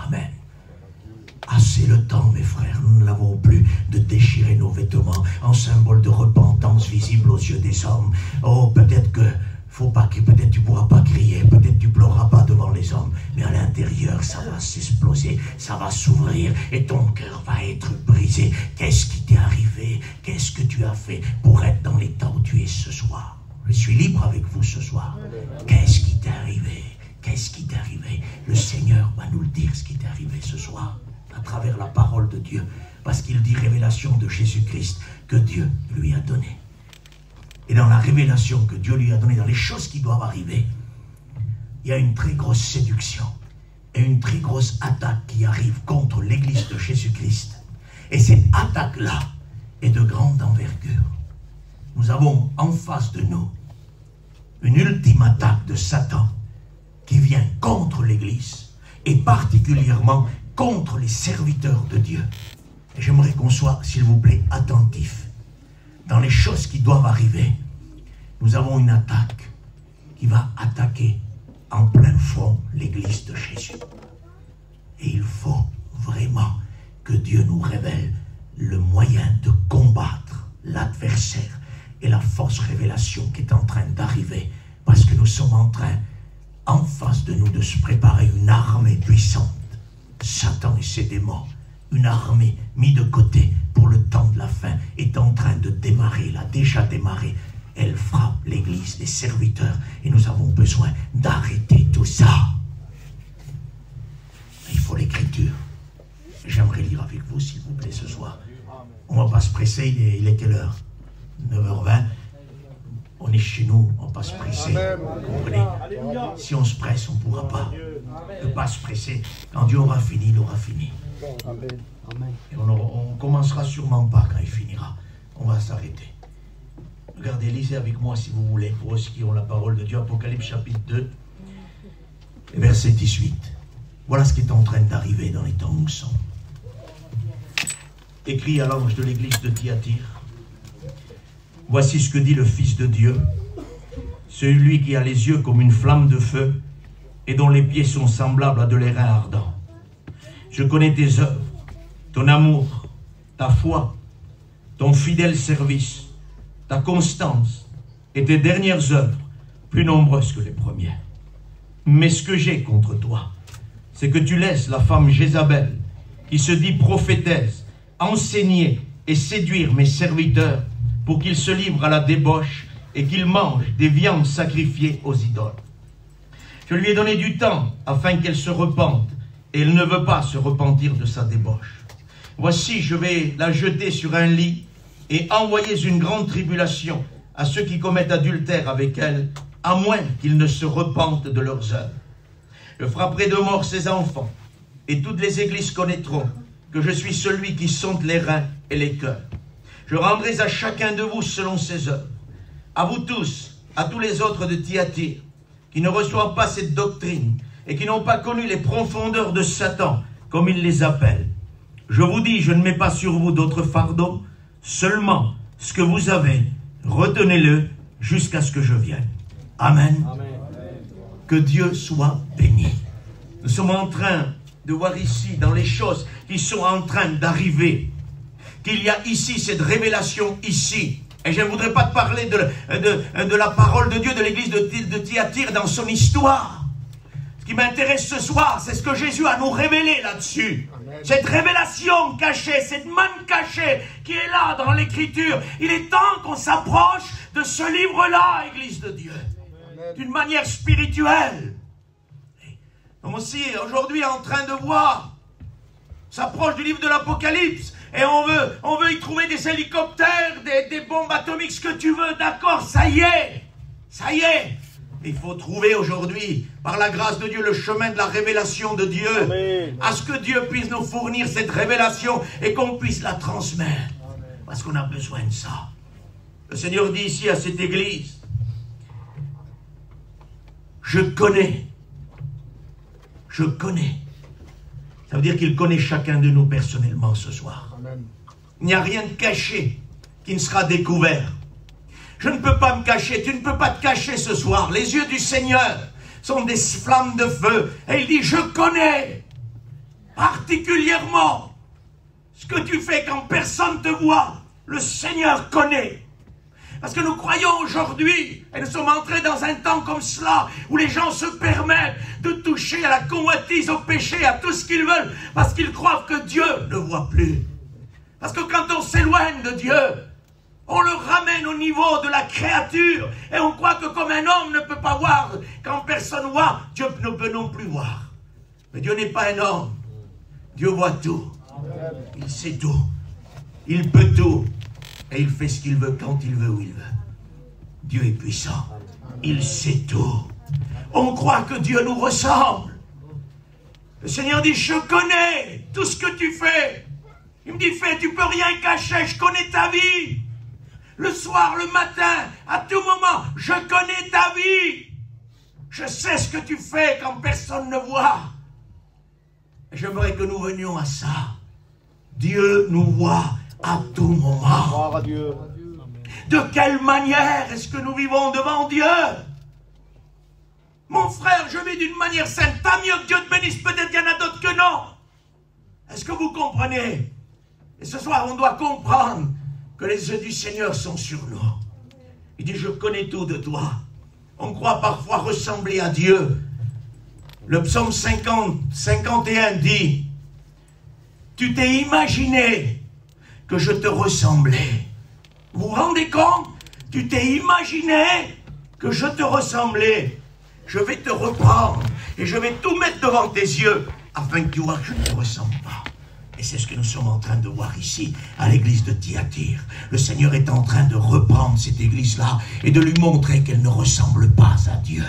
Amen. Assez le temps, mes frères, nous ne l'avons plus de déchirer nos vêtements en symbole de repentance visible aux yeux des hommes. Oh, peut-être que peut-être tu ne pourras pas crier, peut-être tu ne pleureras pas devant les hommes, mais à l'intérieur, ça va s'exploser, ça va s'ouvrir et ton cœur va être brisé. Qu'est-ce qui t'est arrivé? Qu'est-ce que tu as fait pour être dans l'état où tu es ce soir? Je suis libre avec vous ce soir. Qu'est-ce qui t'est arrivé? Qu'est-ce qui t'est arrivé? Le Seigneur va nous le dire, ce qui t'est arrivé ce soir, à travers la parole de Dieu, parce qu'il dit révélation de Jésus-Christ que Dieu lui a donnée. Et dans la révélation que Dieu lui a donnée, dans les choses qui doivent arriver, il y a une très grosse séduction et une très grosse attaque qui arrive contre l'Église de Jésus-Christ. Et cette attaque-là est de grande envergure. Nous avons en face de nous une ultime attaque de Satan qui vient contre l'Église et particulièrement contre les serviteurs de Dieu. Et j'aimerais qu'on soit, s'il vous plaît, attentifs. Dans les choses qui doivent arriver, nous avons une attaque qui va attaquer en plein front l'Église de Jésus. Et il faut vraiment que Dieu nous révèle le moyen de combattre l'adversaire et la fausse révélation qui est en train d'arriver, parce que nous sommes en train, en face de nous, de se préparer une armée puissante. Satan et ses démons, une armée mise de côté pour le temps de la fin, est en train de démarrer, elle a déjà démarré. Elle frappe l'Église, les serviteurs, et nous avons besoin d'arrêter tout ça. Il faut l'Écriture. J'aimerais lire avec vous, s'il vous plaît, ce soir. On ne va pas se presser, il est quelle heure? 9h20. On est chez nous, on ne va pas se presser. Vous comprenez? Si on se presse, on ne pourra pas. Ne pas se presser. Quand Dieu aura fini, il aura fini. Et on ne commencera sûrement pas quand il finira. On va s'arrêter. Regardez, lisez avec moi si vous voulez, pour ceux qui ont la parole de Dieu, Apocalypse chapitre 2, verset 18. Voilà ce qui est en train d'arriver dans les temps où nous sommes. Écrit à l'ange de l'église de Thyatire: voici ce que dit le Fils de Dieu, celui qui a les yeux comme une flamme de feu et dont les pieds sont semblables à de l'airain ardent. Je connais tes œuvres, ton amour, ta foi, ton fidèle service, ta constance et tes dernières œuvres, plus nombreuses que les premières. Mais ce que j'ai contre toi, c'est que tu laisses la femme Jézabel, qui se dit prophétesse, enseigner et séduire mes serviteurs pour qu'ils se livrent à la débauche et qu'ils mangent des viandes sacrifiées aux idoles. Je lui ai donné du temps afin qu'elle se repente, et elle ne veut pas se repentir de sa débauche. Voici, je vais la jeter sur un lit et envoyer une grande tribulation à ceux qui commettent adultère avec elle, à moins qu'ils ne se repentent de leurs œuvres. Je frapperai de mort ses enfants, et toutes les églises connaîtront que je suis celui qui sonde les reins et les cœurs. Je rendrai à chacun de vous selon ses œuvres. À vous tous, à tous les autres de Thyatire, qui ne reçoivent pas cette doctrine, et qui n'ont pas connu les profondeurs de Satan, comme il les appelle. Je vous dis, je ne mets pas sur vous d'autres fardeaux, seulement ce que vous avez, retenez-le jusqu'à ce que je vienne. Amen. Que Dieu soit béni. Nous sommes en train de voir ici, dans les choses qui sont en train d'arriver, qu'il y a ici cette révélation ici. Et je ne voudrais pas te parler de la parole de Dieu, de l'église de Thyatire dans son histoire. Ce qui m'intéresse ce soir, c'est ce que Jésus a nous révélé là-dessus. Cette révélation cachée, cette manne cachée qui est là dans l'écriture. Il est temps qu'on s'approche de ce livre-là, église de Dieu, d'une manière spirituelle. Nous sommes aussi aujourd'hui en train de voir, on s'approche du livre de l'Apocalypse, et on veut y trouver des hélicoptères, des bombes atomiques, ce que tu veux, d'accord, ça y est. Il faut trouver aujourd'hui, par la grâce de Dieu, le chemin de la révélation de Dieu. Amen. À ce que Dieu puisse nous fournir cette révélation et qu'on puisse la transmettre. Amen. Parce qu'on a besoin de ça. Le Seigneur dit ici à cette église, je connais. Ça veut dire qu'il connaît chacun de nous personnellement ce soir. Amen. Il n'y a rien de caché qui ne sera découvert. Je ne peux pas me cacher, tu ne peux pas te cacher ce soir. Les yeux du Seigneur sont des flammes de feu. Et il dit, je connais particulièrement ce que tu fais quand personne ne te voit. Le Seigneur connaît. Parce que nous croyons aujourd'hui, et nous sommes entrés dans un temps comme cela, où les gens se permettent de toucher à la convoitise, au péché, à tout ce qu'ils veulent, parce qu'ils croient que Dieu ne voit plus. Parce que quand on s'éloigne de Dieu, on le ramène au niveau de la créature, et on croit que comme un homme ne peut pas voir, quand personne voit, Dieu ne peut non plus voir. Mais Dieu n'est pas un homme. Dieu voit tout. Il sait tout. Il peut tout. Et il fait ce qu'il veut, quand il veut, où il veut. Dieu est puissant. Il sait tout. On croit que Dieu nous ressemble. Le Seigneur dit, je connais tout ce que tu fais. Il me dit, fais, tu peux rien cacher, je connais ta vie. Le soir, le matin, à tout moment, je connais ta vie. Je sais ce que tu fais quand personne ne voit. Et j'aimerais que nous venions à ça. Dieu nous voit à tout moment. De quelle manière est-ce que nous vivons devant Dieu? Mon frère, je vis d'une manière sainte. Tant mieux que Dieu te bénisse, peut-être qu'il y en a d'autres que non. Est-ce que vous comprenez? Et ce soir, on doit comprendre que les yeux du Seigneur sont sur nous. Il dit, je connais tout de toi. On croit parfois ressembler à Dieu. Le psaume 51 dit, tu t'es imaginé que je te ressemblais. Vous vous rendez compte? Tu t'es imaginé que je te ressemblais. Je vais te reprendre et je vais tout mettre devant tes yeux afin que tu vois que je ne te ressemble pas. Et c'est ce que nous sommes en train de voir ici, à l'église de Thyatire. Le Seigneur est en train de reprendre cette église-là et de lui montrer qu'elle ne ressemble pas à Dieu.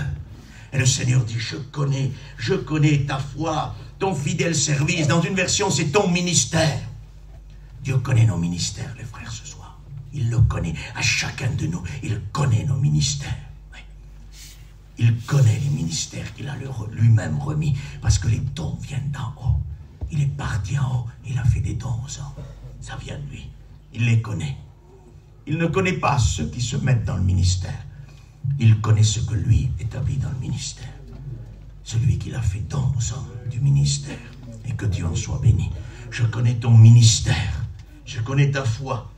Et le Seigneur dit, je connais ta foi, ton fidèle service. Dans une version, c'est ton ministère. Dieu connaît nos ministères, les frères, ce soir. Il le connaît à chacun de nous. Il connaît nos ministères. Oui. Il connaît les ministères qu'il a lui-même remis, parce que les dons viennent d'en haut. Il est parti en haut, il a fait des dons aux hommes. Ça vient de lui. Il les connaît. Il ne connaît pas ceux qui se mettent dans le ministère. Il connaît ce que lui établit dans le ministère. Celui qui l'a fait don aux hommes du ministère. Et que Dieu en soit béni. Je connais ton ministère. Je connais ta foi.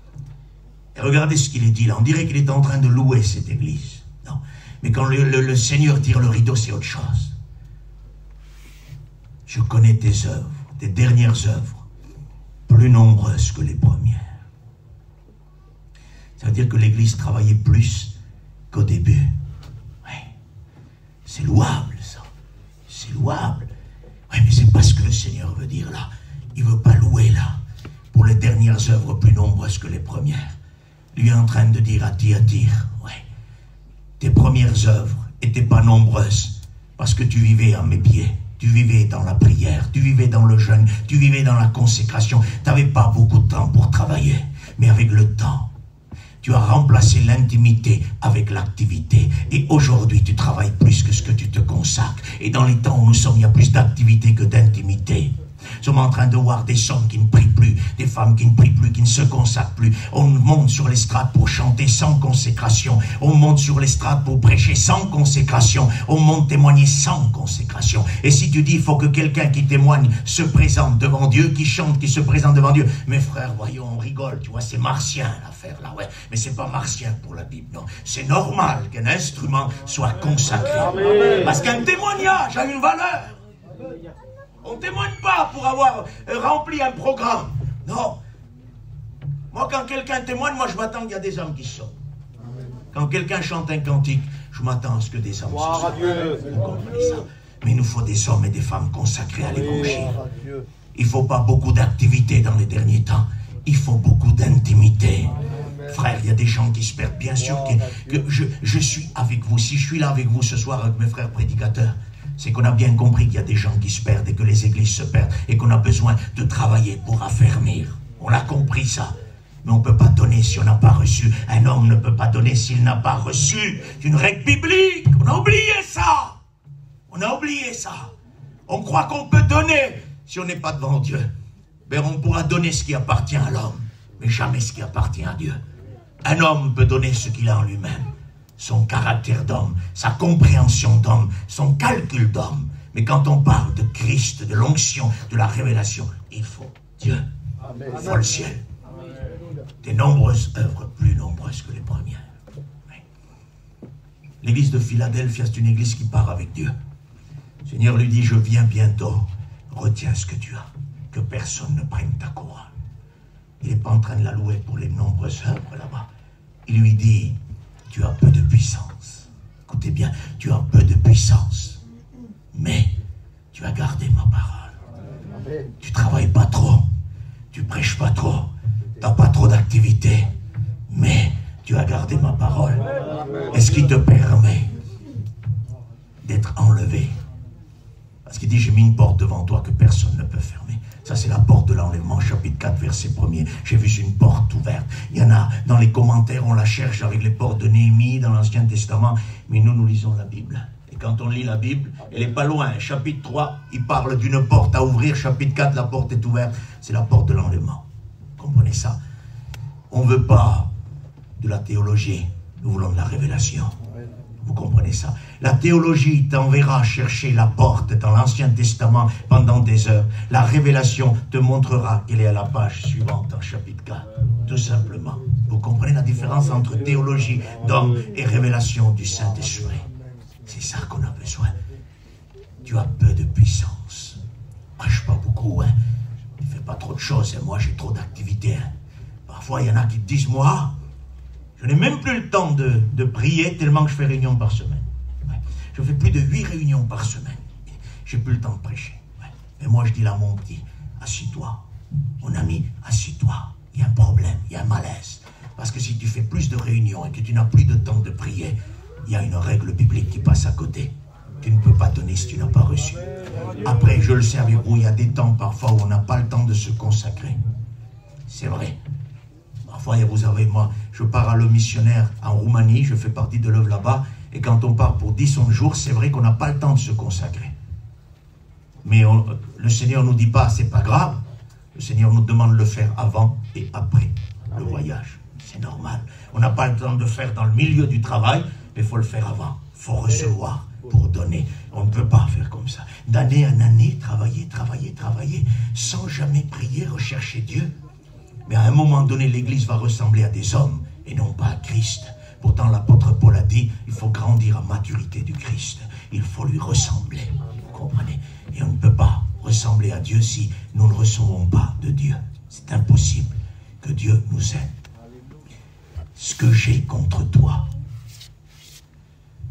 Et regardez ce qu'il est dit là. On dirait qu'il est en train de louer cette église. Non. Mais quand le Seigneur tire le rideau, c'est autre chose. Je connais tes œuvres. Tes dernières œuvres, plus nombreuses que les premières. Ça veut dire que l'Église travaillait plus qu'au début. Oui. C'est louable, ça. C'est louable. Oui, mais c'est pas ce que le Seigneur veut dire là. Il ne veut pas louer là, pour les dernières œuvres plus nombreuses que les premières. Lui est en train de dire à Thyatire, oui, tes premières œuvres n'étaient pas nombreuses, parce que tu vivais à mes pieds. Tu vivais dans la prière, tu vivais dans le jeûne, tu vivais dans la consécration. Tu n'avais pas beaucoup de temps pour travailler. Mais avec le temps, tu as remplacé l'intimité avec l'activité. Et aujourd'hui, tu travailles plus que ce que tu te consacres. Et dans les temps où nous sommes, il y a plus d'activité que d'intimité. Nous sommes en train de voir des hommes qui ne prient plus, des femmes qui ne prient plus, qui ne se consacrent plus. On monte sur l'estrade pour chanter sans consécration. On monte sur l'estrade pour prêcher sans consécration. On monte témoigner sans consécration. Et si tu dis, il faut que quelqu'un qui témoigne se présente devant Dieu, qui chante, qui se présente devant Dieu. Mes frères, voyons, on rigole, tu vois, c'est martien l'affaire là, ouais. Mais c'est pas martien pour la Bible, non. C'est normal qu'un instrument soit consacré. Amen. Parce qu'un témoignage a une valeur. On ne témoigne pas pour avoir rempli un programme. Non. Moi, quand quelqu'un témoigne, moi, je m'attends qu'il y a des hommes qui sortent. Quand quelqu'un chante un cantique, je m'attends à ce que des hommes sortent. Vous comprenez ça? Mais il nous faut des hommes et des femmes consacrés à l'évangile. Il ne faut pas beaucoup d'activité dans les derniers temps. Il faut beaucoup d'intimité. Frère, il y a des gens qui se perdent. Bien sûr que je suis avec vous. Si je suis là avec vous ce soir avec mes frères prédicateurs, c'est qu'on a bien compris qu'il y a des gens qui se perdent et que les églises se perdent et qu'on a besoin de travailler pour affermir. On a compris ça. Mais on ne peut pas donner si on n'a pas reçu. Un homme ne peut pas donner s'il n'a pas reçu. C'est une règle biblique. On a oublié ça. On a oublié ça. On croit qu'on peut donner si on n'est pas devant Dieu. Mais on pourra donner ce qui appartient à l'homme, mais jamais ce qui appartient à Dieu. Un homme peut donner ce qu'il a en lui-même. Son caractère d'homme, sa compréhension d'homme, son calcul d'homme. Mais quand on parle de Christ, de l'onction, de la révélation, il faut Dieu. Amen. Il faut le ciel. Amen. Des nombreuses œuvres, plus nombreuses que les premières. Oui. L'église de Philadelphie, c'est une église qui part avec Dieu. Le Seigneur lui dit, je viens bientôt, retiens ce que tu as, que personne ne prenne ta couronne. Il n'est pas en train de la louer pour les nombreuses œuvres là-bas. Il lui dit, tu as peu de puissance. Écoutez bien, tu as peu de puissance. Mais tu as gardé ma parole. Tu travailles pas trop. Tu prêches pas trop. Tu n'as pas trop d'activité. Mais tu as gardé ma parole. Et ce qui te permet d'être enlevé. Parce qu'il dit, j'ai mis une porte devant toi que personne ne peut fermer. Ça, c'est la porte de l'enlèvement, chapitre 4, verset 1er. J'ai vu une porte ouverte. Il y en a, dans les commentaires, on la cherche avec les portes de Néhémie, dans l'Ancien Testament. Mais nous lisons la Bible. Et quand on lit la Bible, elle n'est pas loin. Chapitre 3, il parle d'une porte à ouvrir. Chapitre 4, la porte est ouverte. C'est la porte de l'enlèvement. Comprenez ça? On ne veut pas de la théologie. Nous voulons de la révélation. Vous comprenez ça? La théologie t'enverra chercher la porte dans l'Ancien Testament pendant des heures. La révélation te montrera qu'elle est à la page suivante, en chapitre 4. Tout simplement. Vous comprenez la différence entre théologie d'homme et révélation du Saint-Esprit? C'est ça qu'on a besoin. Tu as peu de puissance. Prêche pas beaucoup, hein. Tu fais pas trop de choses, et moi j'ai trop d'activités. Hein. Parfois il y en a qui te disent, moi, je n'ai même plus le temps de prier tellement que je fais réunion par semaine. Ouais. Je fais plus de 8 réunions par semaine. J'ai plus le temps de prêcher. Ouais. Mais moi, je dis là, mon petit, assis-toi. Mon ami, assis-toi. Il y a un problème, il y a un malaise. Parce que si tu fais plus de réunions et que tu n'as plus de temps de prier, il y a une règle biblique qui passe à côté. Tu ne peux pas donner si tu n'as pas reçu. Après, je le sais avec vous, il y a des temps parfois où on n'a pas le temps de se consacrer. C'est vrai. Parfois, vous avez, moi, je pars à le missionnaire en Roumanie, je fais partie de l'œuvre là-bas, et quand on part pour 10 jours, c'est vrai qu'on n'a pas le temps de se consacrer. Mais le Seigneur ne nous dit pas, c'est pas grave. Le Seigneur nous demande de le faire avant et après le voyage. C'est normal. On n'a pas le temps de faire dans le milieu du travail, mais il faut le faire avant. Il faut recevoir pour donner. On ne peut pas faire comme ça. D'année en année, travailler, sans jamais prier, rechercher Dieu. Mais à un moment donné, l'Église va ressembler à des hommes et non pas à Christ. Pourtant, l'apôtre Paul a dit, il faut grandir à maturité du Christ. Il faut lui ressembler. Vous comprenez? Et on ne peut pas ressembler à Dieu si nous ne recevons pas de Dieu. C'est impossible que Dieu nous aide. Ce que j'ai contre toi,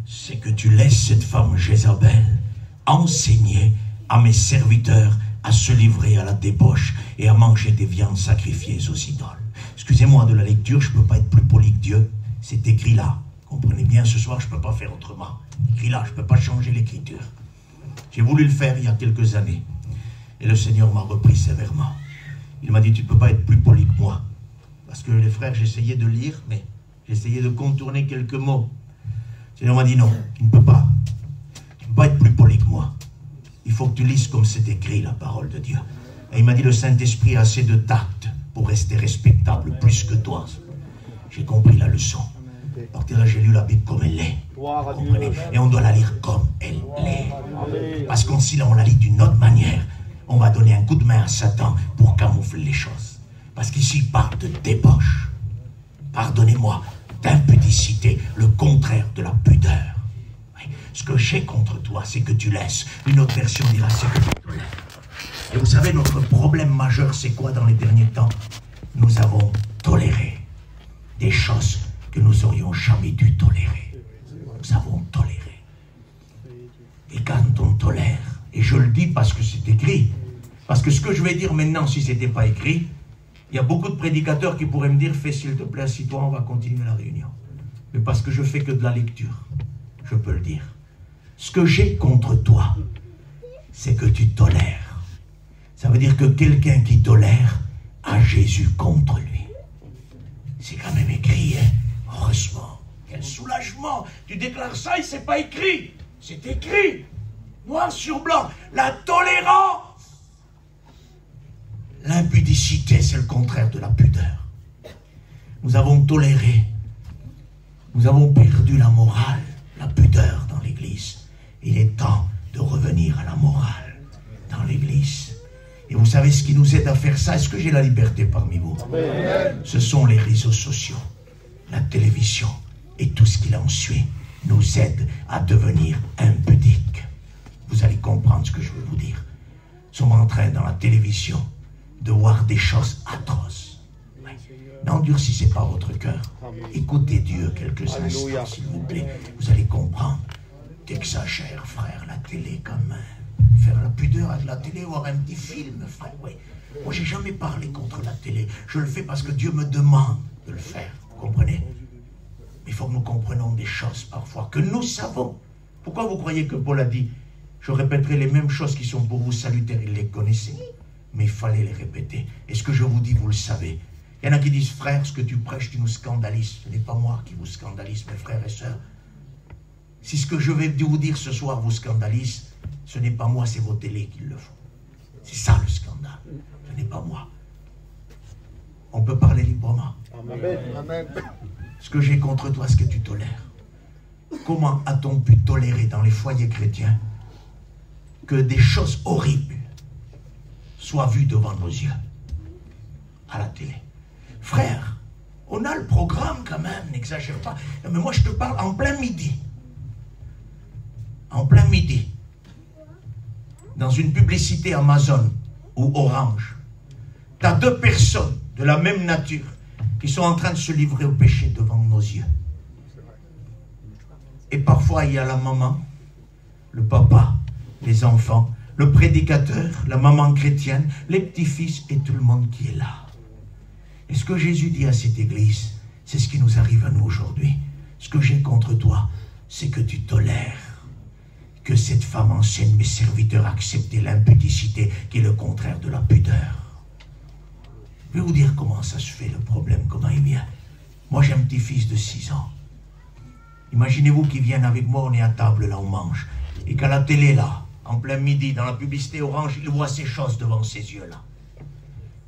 c'est que tu laisses cette femme Jézabel enseigner à mes serviteurs à se livrer à la débauche et à manger des viandes sacrifiées aux idoles. Excusez-moi de la lecture, je ne peux pas être plus poli que Dieu. C'est écrit là. Comprenez bien, ce soir, je ne peux pas faire autrement. Écrit là, je ne peux pas changer l'écriture. J'ai voulu le faire il y a quelques années. Et le Seigneur m'a repris sévèrement. Il m'a dit, tu ne peux pas être plus poli que moi. Parce que les frères, j'essayais de lire, mais j'essayais de contourner quelques mots. Le Seigneur m'a dit, non, tu ne peux pas. Tu ne peux pas être plus poli que moi. Il faut que tu lises comme c'est écrit la parole de Dieu. Et il m'a dit, le Saint-Esprit a assez de tact pour rester respectable, plus que toi. J'ai compris la leçon. À partir de là, j'ai lu la Bible comme elle est. Vous comprenez? Et on doit la lire comme elle est. Parce que si on la lit d'une autre manière, on va donner un coup de main à Satan pour camoufler les choses. Parce qu'ici, il parle de débauche. Pardonnez-moi, d'impudicité, le contraire de la pudeur. Oui. Ce que j'ai contre toi, c'est que tu laisses. Une autre version dira, c'est que tu tolères. Et vous savez, notre problème majeur, c'est quoi dans les derniers temps? Nous avons toléré des choses que nous aurions jamais dû tolérer. Nous avons toléré. Et quand on tolère, et je le dis parce que c'est écrit, parce que ce que je vais dire maintenant, si ce n'était pas écrit, il y a beaucoup de prédicateurs qui pourraient me dire, fais s'il te plaît, assis-toi, on va continuer la réunion. Mais parce que je fais que de la lecture, je peux le dire. Ce que j'ai contre toi, c'est que tu tolères. Ça veut dire que quelqu'un qui tolère a Jésus contre lui. C'est quand même écrit, hein? Heureusement. Quel soulagement. Tu déclares ça et c'est pas écrit. C'est écrit. Noir sur blanc. La tolérance. L'impudicité, c'est le contraire de la pudeur. Nous avons toléré. Nous avons perdu la morale, la pudeur dans l'Église. Il est temps de revenir à la morale dans l'Église. Et vous savez ce qui nous aide à faire ça? Est-ce que j'ai la liberté parmi vous? Amen. Ce sont les réseaux sociaux, la télévision et tout ce qui en suit nous aide à devenir impudiques. Vous allez comprendre ce que je veux vous dire. Nous sommes en train dans la télévision de voir des choses atroces. Oui. N'endurcissez pas votre cœur. Écoutez Dieu quelques instants, s'il vous plaît. Vous allez comprendre. T'exagères, frère, la télé quand même. Faire la pudeur avec la télé, voir un petit film, frère, oui. Moi, j'ai jamais parlé contre la télé. Je le fais parce que Dieu me demande de le faire. Vous comprenez? Mais il faut que nous comprenions des choses parfois que nous savons. Pourquoi vous croyez que Paul a dit, je répéterai les mêmes choses qui sont pour vous salutaires? Il les connaissait. Mais il fallait les répéter. Et ce que je vous dis, vous le savez. Il y en a qui disent, frère, ce que tu prêches, tu nous scandalises. Ce n'est pas moi qui vous scandalise, mes frères et sœurs. Si ce que je vais vous dire ce soir vous scandalise, ce n'est pas moi, c'est vos télés qui le font. C'est ça le scandale. Ce n'est pas moi. On peut parler librement. Amen. Ce que j'ai contre toi, ce que tu tolères. Comment a-t-on pu tolérer dans les foyers chrétiens que des choses horribles soient vues devant nos yeux à la télé? Frère, on a le programme quand même, n'exagère pas. Mais moi je te parle en plein midi. En plein midi. Dans une publicité Amazon ou Orange, tu as deux personnes de la même nature qui sont en train de se livrer au péché devant nos yeux. Et parfois, il y a la maman, le papa, les enfants, le prédicateur, la maman chrétienne, les petits-fils et tout le monde qui est là. Et ce que Jésus dit à cette église, c'est ce qui nous arrive à nous aujourd'hui. Ce que j'ai contre toi, c'est que tu tolères que cette femme enseigne mes serviteurs à accepter l'impudicité qui est le contraire de la pudeur. Je vais vous dire comment ça se fait, le problème, comment il vient. Moi, j'ai un petit-fils de 6 ans. Imaginez-vous qu'il vienne avec moi, on est à table, là, on mange. Et qu'à la télé, là, en plein midi, dans la publicité Orange, il voit ces choses devant ses yeux, là.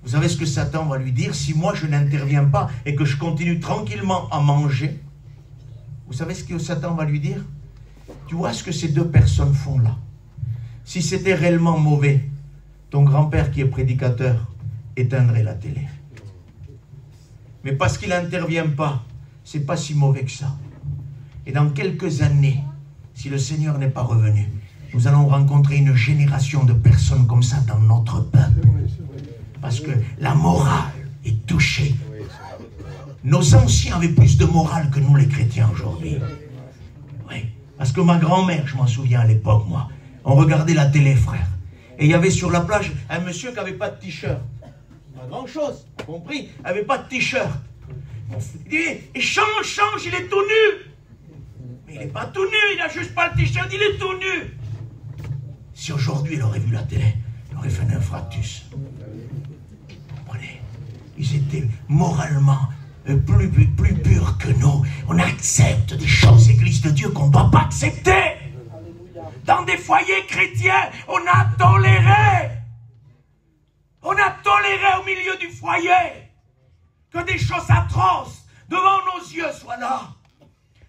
Vous savez ce que Satan va lui dire si moi, je n'interviens pas et que je continue tranquillement à manger? Vous savez ce que Satan va lui dire? Tu vois ce que ces deux personnes font là? Si c'était réellement mauvais, ton grand-père qui est prédicateur éteindrait la télé. Mais parce qu'il n'intervient pas, c'est pas si mauvais que ça. Et dans quelques années, si le Seigneur n'est pas revenu, nous allons rencontrer une génération de personnes comme ça dans notre peuple. Parce que la morale est touchée. Nos anciens avaient plus de morale que nous les chrétiens aujourd'hui. Oui. Parce que ma grand-mère, je m'en souviens à l'époque, moi, on regardait la télé, frère. Et il y avait sur la plage un monsieur qui n'avait pas de t-shirt. Pas grand-chose, compris? Il n'avait pas de t-shirt. Il dit, change, il est tout nu. Mais il n'est pas tout nu, il n'a juste pas le t-shirt, il est tout nu. Si aujourd'hui il aurait vu la télé, il aurait fait un infarctus. Comprenez? Ils étaient moralement plus purs que nous. On accepte des choses, Église de Dieu, qu'on ne doit pas accepter. Dans des foyers chrétiens, on a toléré. tolérer au milieu du foyer que des choses atroces devant nos yeux soient là.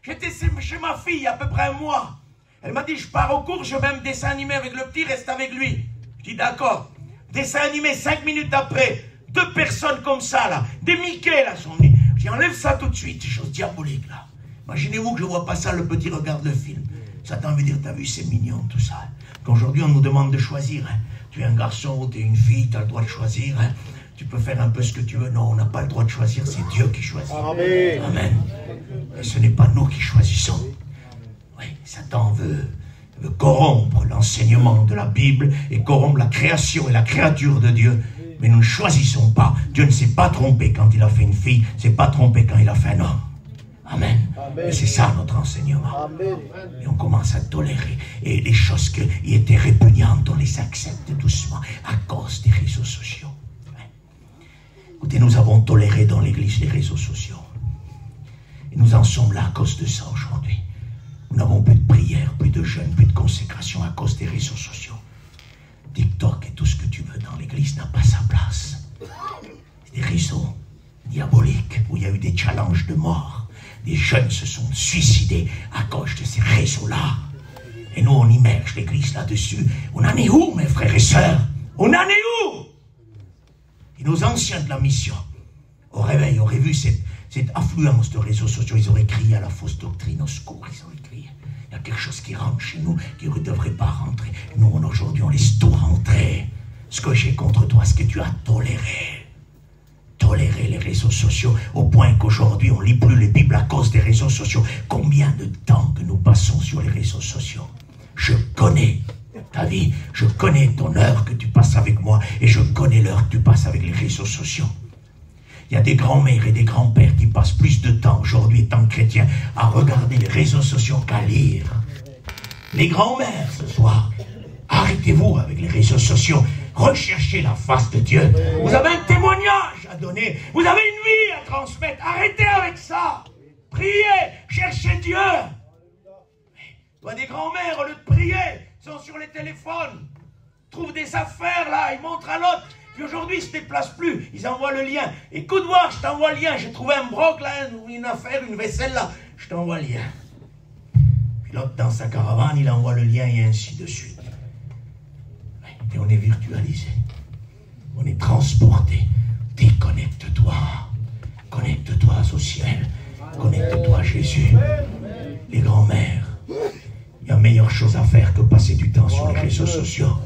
J'étais chez ma fille il y a à peu près un mois. Elle m'a dit, je pars au cours, je vais me dessin animé avec le petit, reste avec lui. Je dis, d'accord. Dessin animé, 5 minutes après, 2 personnes comme ça, là, des Mickey, là, sont venus. Je dis, enlève ça tout de suite, ces choses diaboliques, là. Imaginez-vous que je vois pas ça, le petit regarde le film. Satan veut dire, t'as vu, c'est mignon, tout ça. Qu'aujourd'hui, on nous demande de choisir. Hein. Tu es un garçon ou tu es une fille, tu as le droit de choisir. Hein. Tu peux faire un peu ce que tu veux. Non, on n'a pas le droit de choisir, c'est Dieu qui choisit. Amen. Amen. Et ce n'est pas nous qui choisissons. Oui, Satan veut corrompre l'enseignement de la Bible et corrompre la création et la créature de Dieu. Mais nous ne choisissons pas. Dieu ne s'est pas trompé quand il a fait une fille, ne s'est pas trompé quand il a fait un homme. Amen. Amen. Et c'est ça notre enseignement. Amen. Et on commence à tolérer. Et les choses qui étaient répugnantes, on les accepte doucement à cause des réseaux sociaux. Écoutez, nous avons toléré dans l'église les réseaux sociaux. Et nous en sommes là à cause de ça aujourd'hui. Nous n'avons plus de prière, plus de jeûne, plus de consécration à cause des réseaux sociaux. TikTok et tout ce que tu veux dans l'église n'a pas sa place. C'est des réseaux diaboliques où il y a eu des challenges de mort. Des jeunes se sont suicidés à cause de ces réseaux-là. Et nous, on immerge l'église là-dessus. On en est où, mes frères et sœurs? On en est où? Et nos anciens de la mission, au réveil, auraient vu cette affluence de réseaux sociaux. Ils auraient crié à la fausse doctrine, au secours. Ils auraient crié. Il y a quelque chose qui rentre chez nous, qui ne devrait pas rentrer. Nous, aujourd'hui, on laisse tout rentrer. Ce que j'ai contre toi, ce que tu as toléré. Tolérer les réseaux sociaux au point qu'aujourd'hui on ne lit plus les Bibles à cause des réseaux sociaux. Combien de temps que nous passons sur les réseaux sociaux? Je connais ta vie, je connais ton heure que tu passes avec moi et je connais l'heure que tu passes avec les réseaux sociaux. Il y a des grands-mères et des grands-pères qui passent plus de temps aujourd'hui étant chrétiens à regarder les réseaux sociaux qu'à lire. Les grands-mères ce soir, arrêtez-vous avec les réseaux sociaux. Recherchez la face de Dieu. Vous avez un témoignage à donner. Vous avez une vie à transmettre. Arrêtez avec ça. Priez. Cherchez Dieu. Des grands-mères, au lieu de prier, sont sur les téléphones. Trouvent des affaires là. Ils montrent à l'autre. Puis aujourd'hui, ils ne se déplacent plus. Ils envoient le lien. Écoute voir, je t'envoie le lien. J'ai trouvé un broc là, une affaire, une vaisselle là. Je t'envoie le lien. Puis l'autre, dans sa caravane, il envoie le lien et ainsi de suite. Et on est virtualisé, on est transporté. Déconnecte-toi, connecte-toi au ciel, connecte-toi à Jésus. Les grands-mères, il y a meilleure chose à faire que passer du temps sur les réseaux sociaux.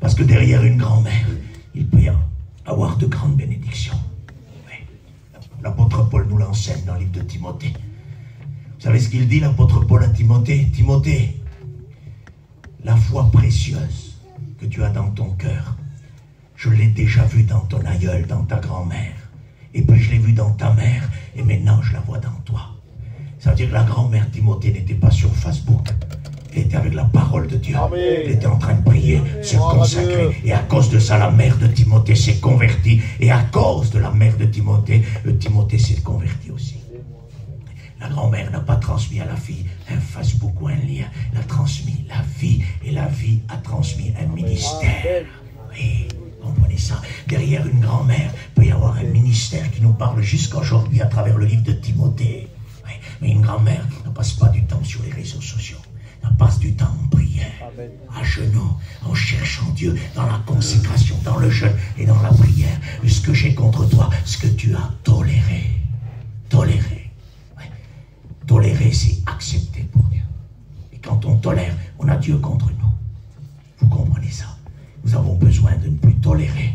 Parce que derrière une grand-mère, il peut y avoir de grandes bénédictions. Oui. L'apôtre Paul nous l'enseigne dans le livre de Timothée. Vous savez ce qu'il dit, l'apôtre Paul à Timothée? Timothée, la foi précieuse que tu as dans ton cœur, je l'ai déjà vu dans ton aïeul, dans ta grand-mère, et puis je l'ai vu dans ta mère, et maintenant je la vois dans toi. Ça veut dire que la grand-mère Timothée n'était pas sur Facebook, elle était avec la parole de Dieu. Amen. Elle était en train de prier, se consacrer, et à cause de ça, la mère de Timothée s'est convertie, et à cause de la mère de Timothée, Timothée s'est converti aussi. La grand-mère n'a pas transmis à la fille un Facebook ou un lien. Elle a transmis la vie. Et la vie a transmis un ministère. Oui, comprenez ça. Derrière une grand-mère, il peut y avoir un ministère qui nous parle jusqu'à aujourd'hui à travers le livre de Timothée. Oui, mais une grand-mère ne passe pas du temps sur les réseaux sociaux. Elle passe du temps en prière, à genoux, en cherchant Dieu, dans la consécration, dans le jeûne et dans la prière. Ce que j'ai contre toi, ce que tu as toléré. Toléré. Tolérer, c'est accepter pour Dieu. Et quand on tolère, on a Dieu contre nous. Vous comprenez ça? Nous avons besoin de ne plus tolérer.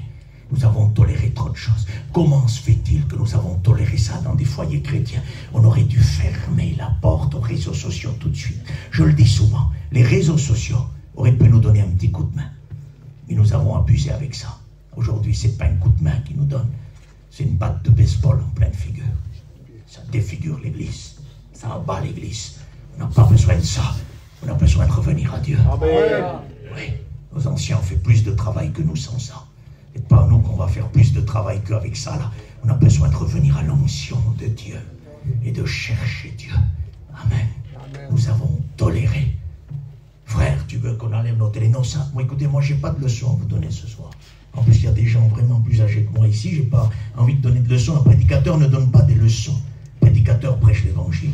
Nous avons toléré trop de choses. Comment se fait-il que nous avons toléré ça dans des foyers chrétiens? On aurait dû fermer la porte aux réseaux sociaux tout de suite. Je le dis souvent, les réseaux sociaux auraient pu nous donner un petit coup de main. Mais nous avons abusé avec ça. Aujourd'hui, ce n'est pas un coup de main qu'ils nous donnent. C'est une batte de baseball en pleine figure. Ça défigure l'église. Ça abat l'église. On n'a pas besoin de ça. On a besoin de revenir à Dieu. Amen. Oui, nos anciens ont fait plus de travail que nous sans ça. Et pas nous qu'on va faire plus de travail qu'avec ça là. On a besoin de revenir à l'onction de Dieu et de chercher Dieu. Amen. Amen. Nous avons toléré. Frère, tu veux qu'on enlève nos télé? Non, ça. Moi, écoutez, moi, j'ai pas de leçon à vous donner ce soir. En plus, il y a des gens vraiment plus âgés que moi ici. Je n'ai pas envie de donner de leçons. Un prédicateur ne donne pas des leçons. Un prédicateur prêche l'évangile.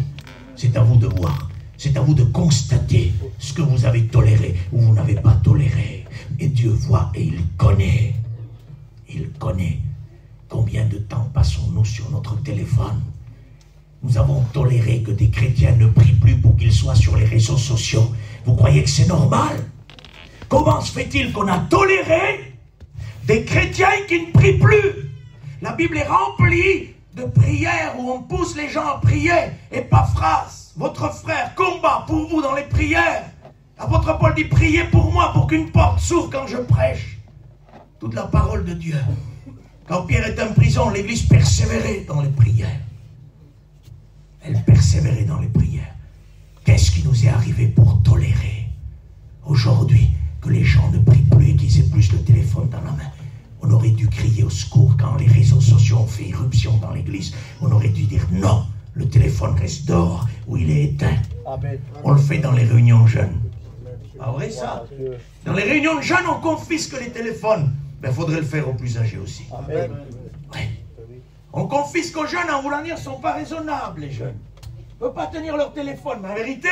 C'est à vous de voir. C'est à vous de constater ce que vous avez toléré ou vous n'avez pas toléré. Et Dieu voit et il connaît. Il connaît. Combien de temps passons-nous sur notre téléphone? Nous avons toléré que des chrétiens ne prient plus pour qu'ils soient sur les réseaux sociaux. Vous croyez que c'est normal? Comment se fait-il qu'on a toléré des chrétiens qui ne prient plus? La Bible est remplie de prières où on pousse les gens à prier. Epaphras, votre frère, combat pour vous dans les prières. L'apôtre Paul dit, priez pour moi pour qu'une porte s'ouvre quand je prêche. Toute la parole de Dieu. Quand Pierre était en prison, l'église persévérait dans les prières. Elle persévérait dans les prières. Qu'est-ce qui nous est arrivé pour tolérer aujourd'hui que les gens ne prient plus et qu'ils aient plus le téléphone dans la main? On aurait dû crier au secours quand les réseaux sociaux ont fait irruption dans l'église. On aurait dû dire non, le téléphone reste dehors ou il est éteint. Amen. On le fait dans les réunions de jeunes. Ah vrai ça? Dans les réunions de jeunes, on confisque les téléphones. Ben, faudrait le faire aux plus âgés aussi. Amen. Ouais. On confisque aux jeunes en voulant dire qu'ils ne sont pas raisonnables, les jeunes. Ils ne peuvent pas tenir leur téléphone. Mais en vérité,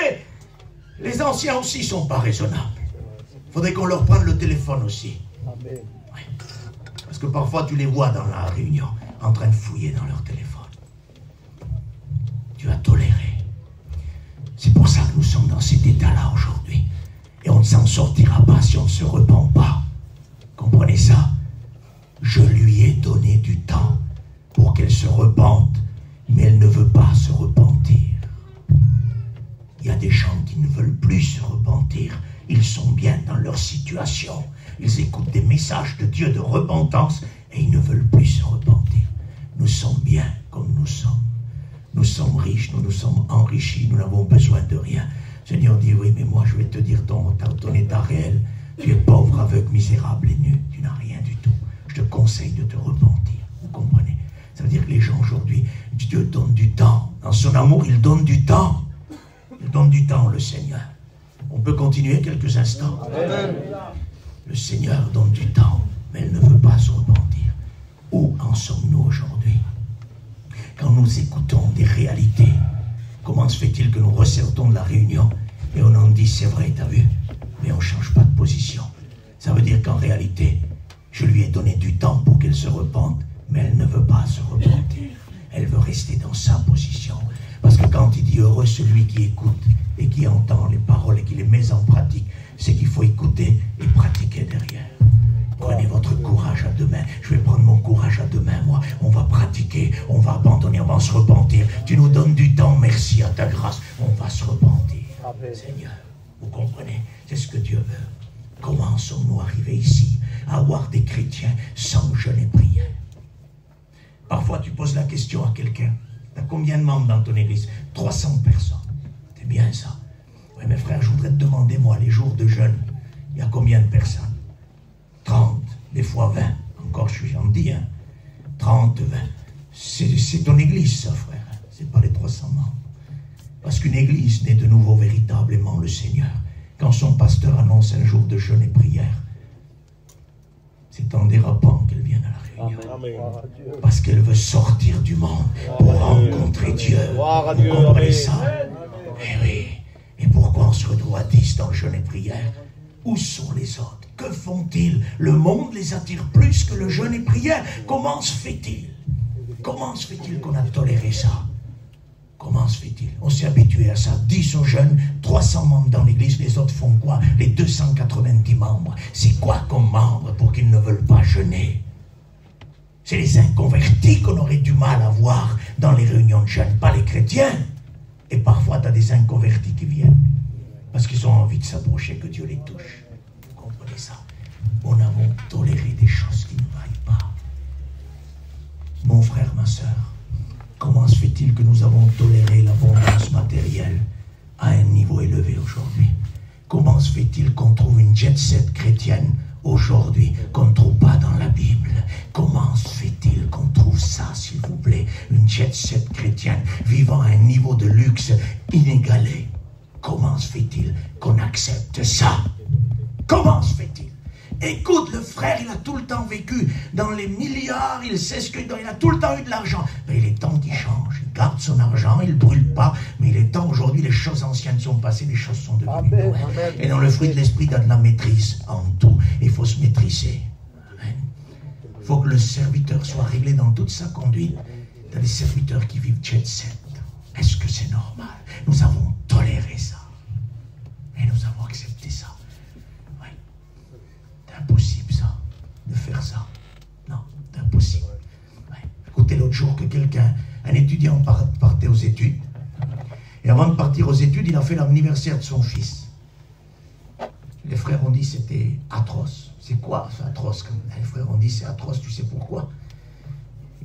les anciens aussi ne sont pas raisonnables. Il faudrait qu'on leur prenne le téléphone aussi. Amen. Ouais. Parce que parfois, tu les vois dans la réunion en train de fouiller dans leur téléphone. Tu as toléré. C'est pour ça que nous sommes dans cet état-là aujourd'hui. Et on ne s'en sortira pas si on ne se repent pas. Comprenez ça? Je lui ai donné du temps pour qu'elle se repente, mais elle ne veut pas se repentir. Il y a des gens qui ne veulent plus se repentir. Ils sont bien dans leur situation. Ils écoutent des messages de Dieu de repentance et ils ne veulent plus se repentir. Nous sommes bien comme nous sommes. Nous sommes riches, nous nous sommes enrichis, nous n'avons besoin de rien. Seigneur dit, oui, mais moi je vais te dire ton état réel. Tu es pauvre, aveugle, misérable et nu. Tu n'as rien du tout. Je te conseille de te repentir. Vous comprenez? Ça veut dire que les gens aujourd'hui, Dieu donne du temps. Dans son amour, il donne du temps. Il donne du temps, le Seigneur. On peut continuer quelques instants. Amen. Le Seigneur donne du temps, mais il ne veut pas se repentir. Où en sommes-nous aujourd'hui? Quand nous écoutons des réalités, comment se fait-il que nous ressortons de la réunion et on en dit, c'est vrai, t'as vu? Mais on ne change pas de position. Ça veut dire qu'en réalité, je lui ai donné du temps pour qu'elle se repente, mais elle ne veut pas se repentir. Elle veut rester dans sa position. Parce que quand il dit heureux celui qui écoute et qui entend les paroles et qui les met en pratique, c'est qu'il faut écouter et pratiquer derrière. Prenez votre courage à deux mains. Je vais prendre mon courage à deux mains, moi. On va pratiquer, on va abandonner, on va se repentir. Tu nous donnes du temps, merci à ta grâce. On va se repentir. Seigneur, vous comprenez? C'est ce que Dieu veut. Comment sommes-nous arrivés ici à avoir des chrétiens sans jeûne et prière? Parfois, tu poses la question à quelqu'un. Tu as combien de membres dans ton église? 300 personnes. C'est bien ça. Oui, mes frères, je voudrais te demander, moi, les jours de jeûne, il y a combien de personnes? 30, des fois 20. Encore, je suis gentil, hein? 30, 20. C'est ton église, ça, frère. C'est pas les 300 membres. Parce qu'une église n'est de nouveau véritablement le Seigneur quand son pasteur annonce un jour de jeûne et prière. C'est en dérapant qu'elle vient à la réunion. Amen. Parce qu'elle veut sortir du monde pour rencontrer Dieu. Vous comprenez ça? Eh oui. Et pourquoi on se retrouve à 10 dans le jeûne et prière? Où sont les autres? Que font-ils? Le monde les attire plus que le jeûne et prière. Comment se fait-il? Comment se fait-il qu'on a toléré ça? Comment se fait-il? On s'est habitué à ça. 10 au jeûne, 300 membres dans l'église, les autres font quoi? Les 290 membres. C'est quoi comme membres pour qu'ils ne veulent pas jeûner? C'est les inconvertis qu'on aurait du mal à voir dans les réunions de jeûne, pas les chrétiens. Et parfois, tu as des inconvertis qui viennent parce qu'ils ont envie de s'approcher, que Dieu les touche. Vous comprenez ça? Nous avons toléré des choses qui ne vaillent pas. Mon frère, ma soeur, comment se fait-il que nous avons toléré l'abondance matérielle à un niveau élevé aujourd'hui? Comment se fait-il qu'on trouve une jet-set chrétienne aujourd'hui qu'on ne trouve pas dans la Bible? Comment se fait-il qu'on trouve ça, s'il vous plaît? Une jet-set chrétienne vivant à un niveau de luxe inégalé. Comment se fait-il qu'on accepte ça? Comment se fait-il? Écoute, le frère, il a tout le temps vécu dans les milliards, il sait ce qu'il a tout le temps eu de l'argent. Mais il est temps qu'il change. Il garde son argent, il ne brûle pas. Mais il est temps, aujourd'hui, les choses anciennes sont passées, les choses sont devenues nouvelles. Et dans le fruit de l'esprit, il y a de la maîtrise en tout. Il faut se maîtriser. Il faut que le serviteur soit réglé dans toute sa conduite. Il y a des serviteurs qui vivent jet set. Est-ce que c'est normal? Nous avons toléré ça. Et nous avons accepté ça. Oui. C'est impossible ça, de faire ça. Non, c'est impossible. Oui. Écoutez, l'autre jour que un étudiant partait aux études. Et avant de partir aux études, il a fait l'anniversaire de son fils. Les frères ont dit c'était atroce. C'est quoi, c'est atroce? Les frères ont dit c'est atroce, tu sais pourquoi?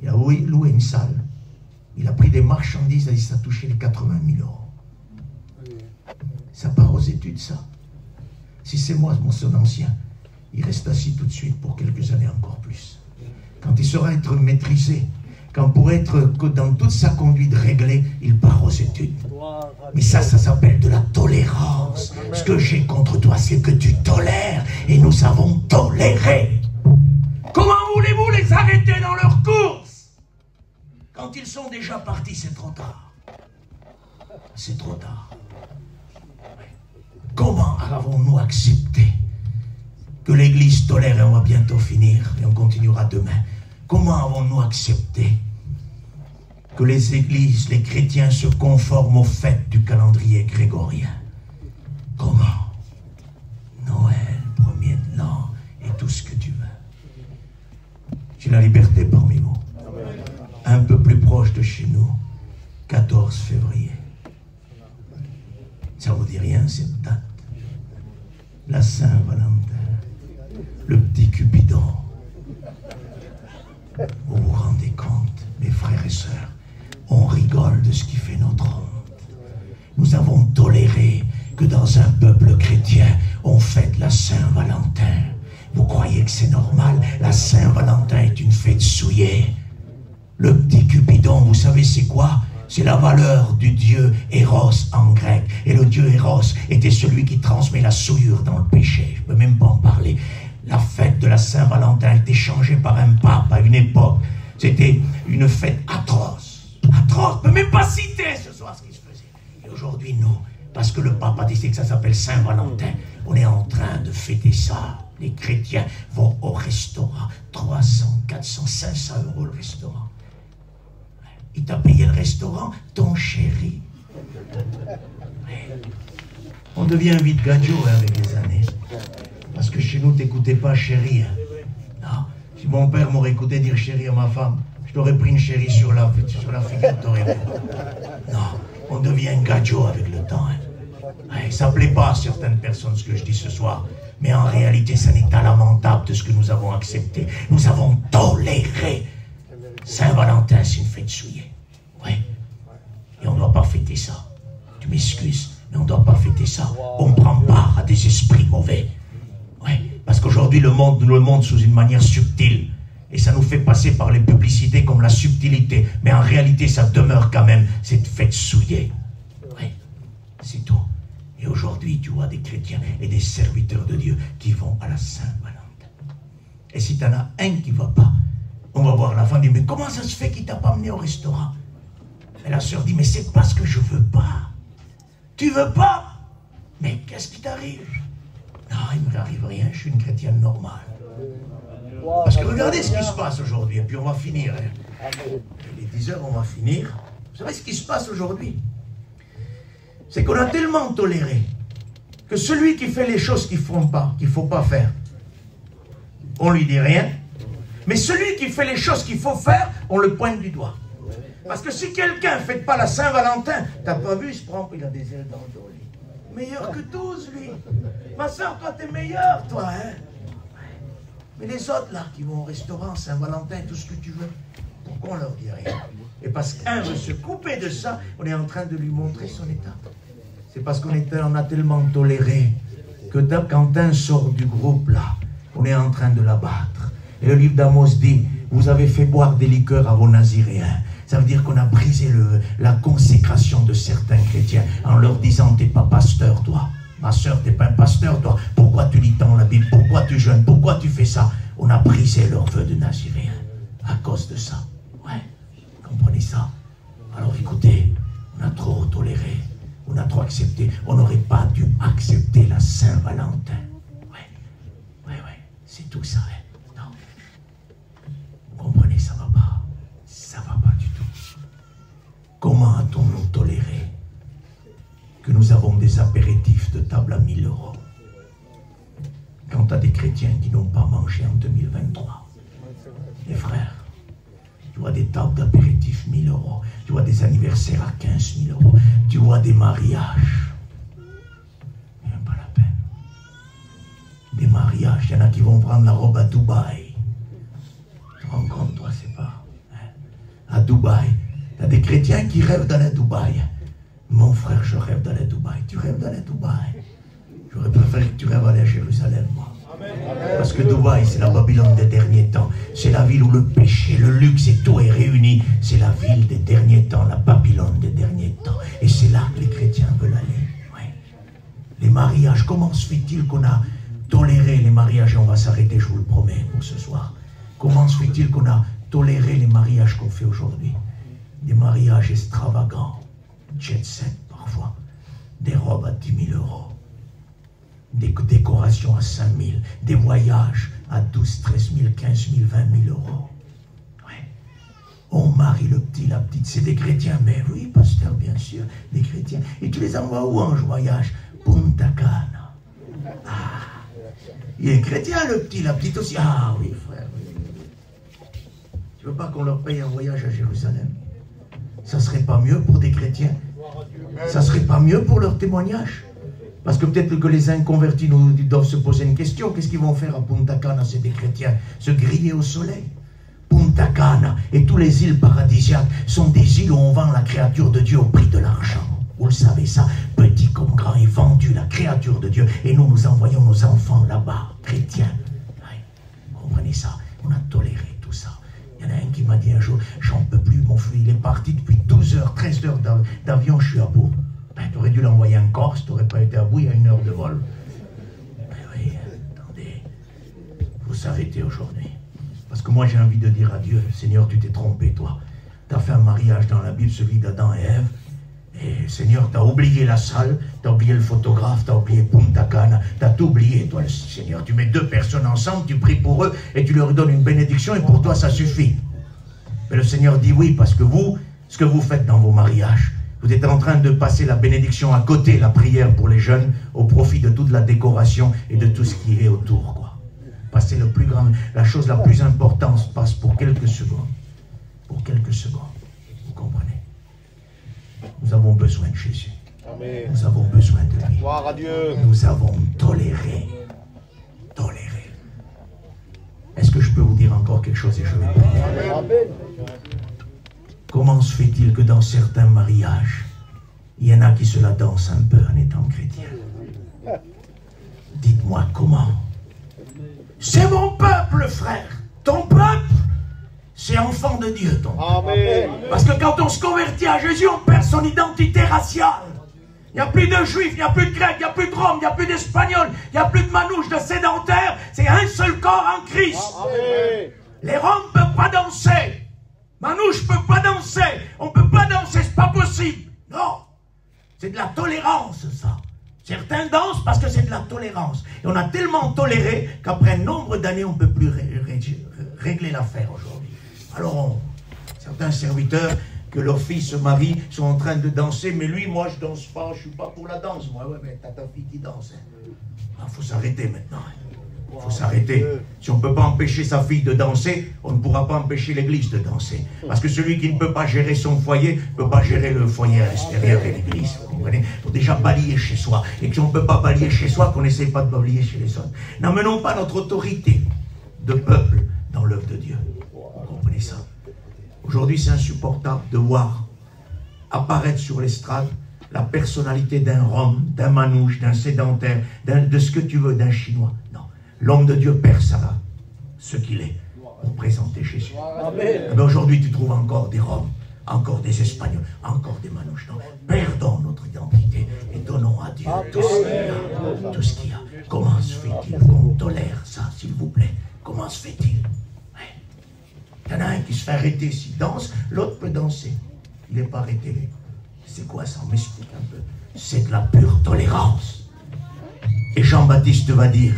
Il a loué une salle. Il a pris des marchandises, et ça a touché les 80 000 €. Ça part aux études, ça. Si c'est moi, mon son ancien, il reste assis tout de suite pour quelques années encore plus. Quand il saura être maîtrisé, quand pour être dans toute sa conduite réglée, il part aux études. Mais ça s'appelle de la tolérance. Ce que j'ai contre toi, c'est que tu tolères. Et nous avons toléré. Comment voulez-vous les arrêter dans leur course? Quand ils sont déjà partis, c'est trop tard. C'est trop tard. Comment avons-nous accepté que l'Église tolère, et on va bientôt finir, et on continuera demain. Comment avons-nous accepté que les églises, les chrétiens se conforment aux fêtes du calendrier grégorien? Comment? Noël, 1er de l'an, et tout ce que tu veux. J'ai la liberté parmi vous. Un peu plus proche de chez nous, 14 février. Ça vous dit rien, cette date? La Saint-Valentin. Le petit Cupidon. Vous vous rendez compte, mes frères et sœurs, on rigole de ce qui fait notre honte. Nous avons toléré que dans un peuple chrétien, on fête la Saint-Valentin. Vous croyez que c'est normal? La Saint-Valentin est une fête souillée. Le petit Cupidon, vous savez c'est quoi? C'est la valeur du dieu Eros en grec. Et le dieu Eros était celui qui transmet la souillure dans le péché. Je ne peux même pas en parler. La fête de la Saint-Valentin était changée par un pape à une époque. C'était une fête atroce. Atroce, je ne peux même pas citer ce soir ce qui se faisait. Et aujourd'hui, nous, parce que le pape a décidé que ça s'appelle Saint-Valentin, on est en train de fêter ça. Les chrétiens vont au restaurant. 300, 400, 500 € le restaurant. Il t'a payé le restaurant, ton chéri. On devient vite gadjo avec les années. Parce que chez nous, t'écoutais pas chéri. Non. Si mon père m'aurait écouté dire chéri à ma femme, je t'aurais pris une chérie sur la figure, t'aurais vu. Non, on devient gadjo avec le temps. Ça ne plaît pas à certaines personnes ce que je dis ce soir. Mais en réalité, ça n'est pas lamentable de ce que nous avons accepté. Nous avons toléré. Saint-Valentin, c'est une fête souillée. Oui. Et on ne doit pas fêter ça. Tu m'excuses, mais on ne doit pas fêter ça. On prend part à des esprits mauvais. Oui. Parce qu'aujourd'hui, le monde nous le montre sous une manière subtile. Et ça nous fait passer par les publicités comme la subtilité. Mais en réalité, ça demeure quand même cette fête souillée. Oui. C'est tout. Et aujourd'hui, tu vois des chrétiens et des serviteurs de Dieu qui vont à la Saint-Valentin. Et si tu en as un qui ne va pas, on va voir la femme dire, mais comment ça se fait qu'il ne t'a pas amené au restaurant? Et la sœur dit, mais c'est parce que je ne veux pas. Tu ne veux pas? Mais qu'est-ce qui t'arrive? Non, il ne m'arrive rien, je suis une chrétienne normale. Parce que regardez ce qui se passe aujourd'hui, et puis on va finir. Hein. Il est 10 h, on va finir. Vous savez ce qui se passe aujourd'hui? C'est qu'on a tellement toléré que celui qui fait les choses qu'il ne faut pas faire, on ne lui dit rien. Mais celui qui fait les choses qu'il faut faire, on le pointe du doigt. Parce que si quelqu'un ne fête pas la Saint-Valentin, t'as pas vu, il se prend, il a des ailes dans le dos, lui. Meilleur que tous, lui. Ma soeur, toi, t'es meilleur, toi, hein. Mais les autres, là, qui vont au restaurant, Saint-Valentin, tout ce que tu veux, pourquoi on leur dit rien? Et parce qu'un veut se couper de ça, on est en train de lui montrer son état. C'est parce qu'on a tellement toléré que quand un sort du groupe, là, on est en train de l'abattre. Et le livre d'Amos dit, vous avez fait boire des liqueurs à vos naziréens. Ça veut dire qu'on a brisé la consécration de certains chrétiens en leur disant, t'es pas pasteur, toi. Ma soeur, t'es pas un pasteur, toi. Pourquoi tu lis tant la Bible? Pourquoi tu jeûnes? Pourquoi brisé leur vœu de naziréen à cause de ça. Ouais, comprenez ça? Alors écoutez, on a trop toléré, on a trop accepté. On n'aurait pas dû accepter la Saint-Valentin. Ouais, c'est tout ça. Hein. Non. Vous comprenez, ça va pas. Ça va pas du tout. Comment a-t-on-nous toléré que nous avons des apéritifs de table à 1000 €? Quant à des chrétiens qui n'ont pas mangé en 2023, les frères, tu vois des tables d'apéritifs 1000 €, tu vois des anniversaires à 15 000 €, tu vois des mariages, même pas la peine. Des mariages, il y en a qui vont prendre la robe à Dubaï. Tu te rends compte, toi, c'est pas. Hein? À Dubaï, tu as des chrétiens qui rêvent d'aller à Dubaï. Mon frère, je rêve d'aller à Dubaï. Tu rêves d'aller à Dubaï? J'aurais préféré que tu rêves d'aller à Jérusalem, moi. Parce que Dubaï, c'est la Babylone des derniers temps. C'est la ville où le péché, le luxe et tout est réuni. C'est la ville des derniers temps, la Babylone des derniers temps. Et c'est là que les chrétiens veulent aller. Ouais. Les mariages, comment se fait-il qu'on a toléré les mariages? Et on va s'arrêter, je vous le promets, pour ce soir. Comment se fait-il qu'on a toléré les mariages qu'on fait aujourd'hui? Des mariages extravagants, jet set parfois, des robes à 10 000 €. Des décorations à 5 000, des voyages à 12, 13 000, 15 000, 20 000 €. Ouais. On marie le petit, la petite, c'est des chrétiens. Mais oui, pasteur, bien sûr, des chrétiens. Et tu les envoies où en voyage? Punta Cana. Ah, il est chrétien, le petit, la petite aussi. Ah oui, frère. Oui. Tu veux pas qu'on leur paye un voyage à Jérusalem? Ça serait pas mieux pour des chrétiens? Ça serait pas mieux pour leur témoignage? Parce que peut-être que les inconvertis doivent se poser une question. Qu'est-ce qu'ils vont faire à Punta Cana, c'est des chrétiens? Se griller au soleil? Punta Cana et toutes les îles paradisiaques sont des îles où on vend la créature de Dieu au prix de l'argent. Vous le savez ça, petit comme grand est vendu la créature de Dieu. Et nous envoyons nos enfants là-bas, chrétiens. Ouais, vous comprenez ça? On a toléré tout ça. Il y en a un qui m'a dit un jour, j'en peux plus, mon fils, il est parti depuis 12 heures, 13 heures d'avion, je suis à bout. Ben, tu aurais dû l'envoyer en Corse, tu n'aurais pas été à bout, il y a 1 heure de vol. Ben oui, attendez, il faut s'arrêter aujourd'hui. Parce que moi j'ai envie de dire à Dieu, Seigneur, tu t'es trompé, toi. Tu as fait un mariage dans la Bible, celui d'Adam et Ève. Et Seigneur, tu as oublié la salle, tu as oublié le photographe, tu as oublié Punta Cana, tu as tout oublié, toi, Seigneur. Tu mets 2 personnes ensemble, tu pries pour eux et tu leur donnes une bénédiction et pour toi ça suffit. Mais le Seigneur dit oui, parce que vous, ce que vous faites dans vos mariages, vous êtes en train de passer la bénédiction à côté, la prière pour les jeunes, au profit de toute la décoration et de tout ce qui est autour, quoi. Passer le plus grand, la chose la plus importante passe pour quelques secondes. Pour quelques secondes. Vous comprenez? Nous avons besoin de Jésus. Amen. Nous avons besoin de lui. Gloire à Dieu. Nous avons toléré. Toléré. Est-ce que je peux vous dire encore quelque chose et je vais prier? Amen. Comment se fait-il que dans certains mariages, il y en a qui se la dansent un peu en étant chrétien? Dites-moi comment. C'est mon peuple, frère. Ton peuple, c'est enfant de Dieu, ton peuple. Amen. Parce que quand on se convertit à Jésus, on perd son identité raciale. Il n'y a plus de juifs, il n'y a plus de grecs, il n'y a plus de roms, il n'y a plus d'espagnols, il n'y a plus de manouches, de sédentaires. C'est un seul corps en Christ. Amen. Les roms ne peuvent pas danser. Manouche ne peut pas danser. On ne peut pas danser, c'est pas possible. Non. C'est de la tolérance, ça. Certains dansent parce que c'est de la tolérance. Et on a tellement toléré qu'après un nombre d'années, on ne peut plus régler l'affaire aujourd'hui. Alors, certains serviteurs, que leurs filles se marient, sont en train de danser, mais lui, moi, je danse pas, je suis pas pour la danse. Moi, ouais, mais t'as ta fille qui danse. Hein. Faut s'arrêter maintenant. Il faut s'arrêter. Si on ne peut pas empêcher sa fille de danser, on ne pourra pas empêcher l'église de danser. Parce que celui qui ne peut pas gérer son foyer, ne peut pas gérer le foyer à l'extérieur de l'église. Vous comprenez? Il faut déjà balayer chez soi. Et que si on ne peut pas balayer chez soi, qu'on n'essaie pas de balayer chez les autres. N'amenons pas notre autorité de peuple dans l'œuvre de Dieu. Vous comprenez ça? Aujourd'hui, c'est insupportable de voir apparaître sur l'estrade la personnalité d'un Rom, d'un Manouche, d'un sédentaire, de ce que tu veux, d'un Chinois. Non. L'homme de Dieu perd ça, ce qu'il est, pour présenter Jésus. Aujourd'hui, tu trouves encore des Roms, encore des Espagnols, encore des Manouches. Non. Perdons notre identité et donnons à Dieu tout ce qu'il y a. Tout ce qu'il y a. Comment se fait-il qu'on tolère ça, s'il vous plaît? Comment Comment se fait-il? Il y en a un qui se fait arrêter s'il danse, l'autre peut danser. Il n'est pas arrêté. C'est quoi ça? On m'explique un peu. C'est de la pure tolérance. Et Jean-Baptiste va dire,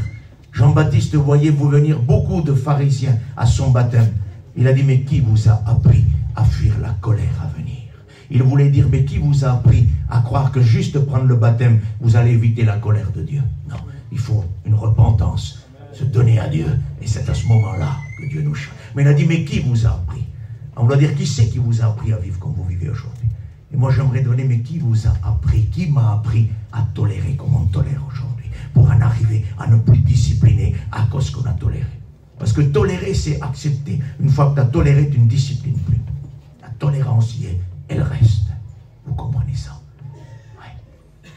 Jean-Baptiste voyait vous venir beaucoup de pharisiens à son baptême. Il a dit, mais qui vous a appris à fuir la colère à venir? Il voulait dire, mais qui vous a appris à croire que juste prendre le baptême, vous allez éviter la colère de Dieu? Non, il faut une repentance, se donner à Dieu, et c'est à ce moment-là que Dieu nous change. Mais il a dit, mais qui vous a appris? On doit dire, qui c'est qui vous a appris à vivre comme vous vivez aujourd'hui? Et moi j'aimerais donner, mais qui vous a appris, qui m'a appris à tolérer comme on tolère aujourd'hui, pour en arriver à ne plus discipliner à cause qu'on a toléré? Parce que tolérer, c'est accepter. Une fois que tu as toléré, tu ne disciplines plus. La tolérance y est, elle reste. Vous comprenez ça? Ouais.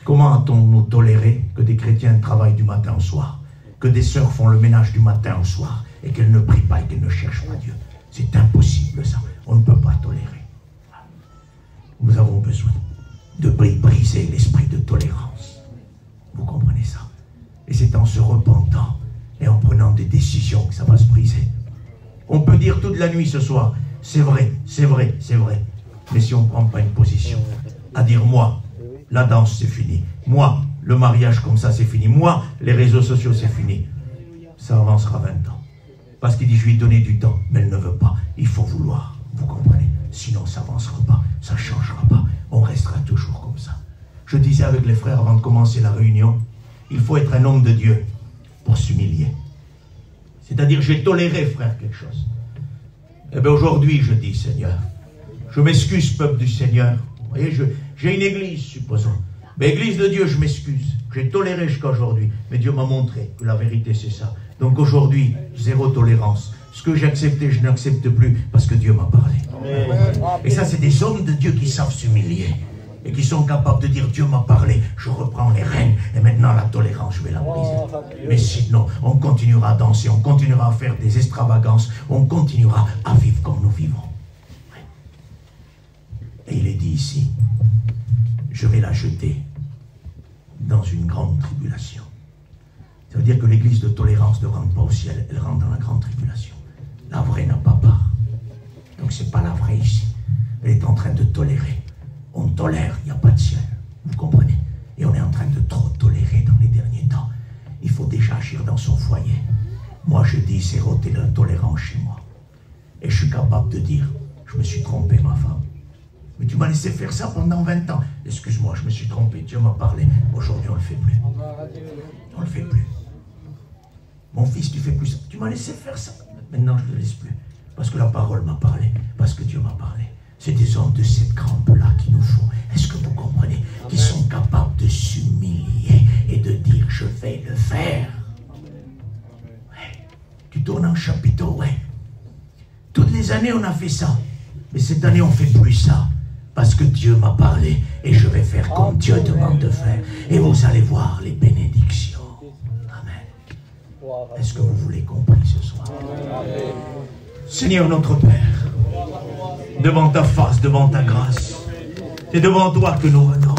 Comment a-t-on toléré que des chrétiens travaillent du matin au soir, que des sœurs font le ménage du matin au soir, et qu'elles ne prient pas et qu'elles ne cherchent pas Dieu? C'est impossible ça. On ne peut pas tolérer. Nous avons besoin de briser l'esprit de tolérance. Vous comprenez ça? Et c'est en se repentant et en prenant des décisions que ça va se briser. On peut dire toute la nuit ce soir, c'est vrai, c'est vrai, c'est vrai. Mais si on ne prend pas une position, à dire moi, la danse c'est fini. Moi, le mariage comme ça c'est fini. Moi, les réseaux sociaux c'est fini. Ça avancera 20 ans. Parce qu'il dit, je lui ai donné du temps, mais elle ne veut pas. Il faut vouloir, vous comprenez? Sinon ça n'avancera pas, ça ne changera pas. On restera toujours comme ça. Je disais avec les frères avant de commencer la réunion, il faut être un homme de Dieu pour s'humilier. C'est-à-dire, j'ai toléré, frère, quelque chose. Eh bien, aujourd'hui, je dis, Seigneur, je m'excuse, peuple du Seigneur. Vous voyez, j'ai une église, supposons. Mais église de Dieu, je m'excuse. J'ai toléré jusqu'à aujourd'hui. Mais Dieu m'a montré que la vérité, c'est ça. Donc aujourd'hui, zéro tolérance. Ce que j'ai accepté, je n'accepte plus parce que Dieu m'a parlé. Et ça, c'est des hommes de Dieu qui savent s'humilier. Et qui sont capables de dire, Dieu m'a parlé, je reprends les rênes, et maintenant la tolérance, je vais la briser. Mais sinon, on continuera à danser, on continuera à faire des extravagances, on continuera à vivre comme nous vivons. Et il est dit ici, je vais la jeter dans une grande tribulation. Ça veut dire que l'église de tolérance ne rentre pas au ciel, elle rentre dans la grande tribulation. La vraie n'a pas part. Donc c'est pas la vraie ici. Elle est en train de tolérer. On tolère, il n'y a pas de ciel. Vous comprenez? Et on est en train de trop tolérer dans les derniers temps. Il faut déjà agir dans son foyer. Moi, je dis, c'est tolérant chez moi. Et je suis capable de dire, je me suis trompé, ma femme. Mais tu m'as laissé faire ça pendant 20 ans. Excuse-moi, je me suis trompé, Dieu m'a parlé. Aujourd'hui, on ne le fait plus. On ne le fait plus. Mon fils, tu fais plus ça. Tu m'as laissé faire ça. Maintenant, je ne le laisse plus. Parce que la parole m'a parlé. Parce que Dieu m'a parlé. C'est des hommes de cette crampe-là qu'il nous faut. Est-ce que vous comprenez? Qui sont capables de s'humilier et de dire, je vais le faire. Ouais. Tu tournes un chapiteau, ouais. Toutes les années, on a fait ça. Mais cette année, on ne fait plus ça. Parce que Dieu m'a parlé et je vais faire comme Dieu demande de faire. Et vous allez voir les bénédictions. Amen. Est-ce que vous voulez compris ce soir? Seigneur notre Père, devant ta face, devant ta grâce, c'est devant toi que nous venons.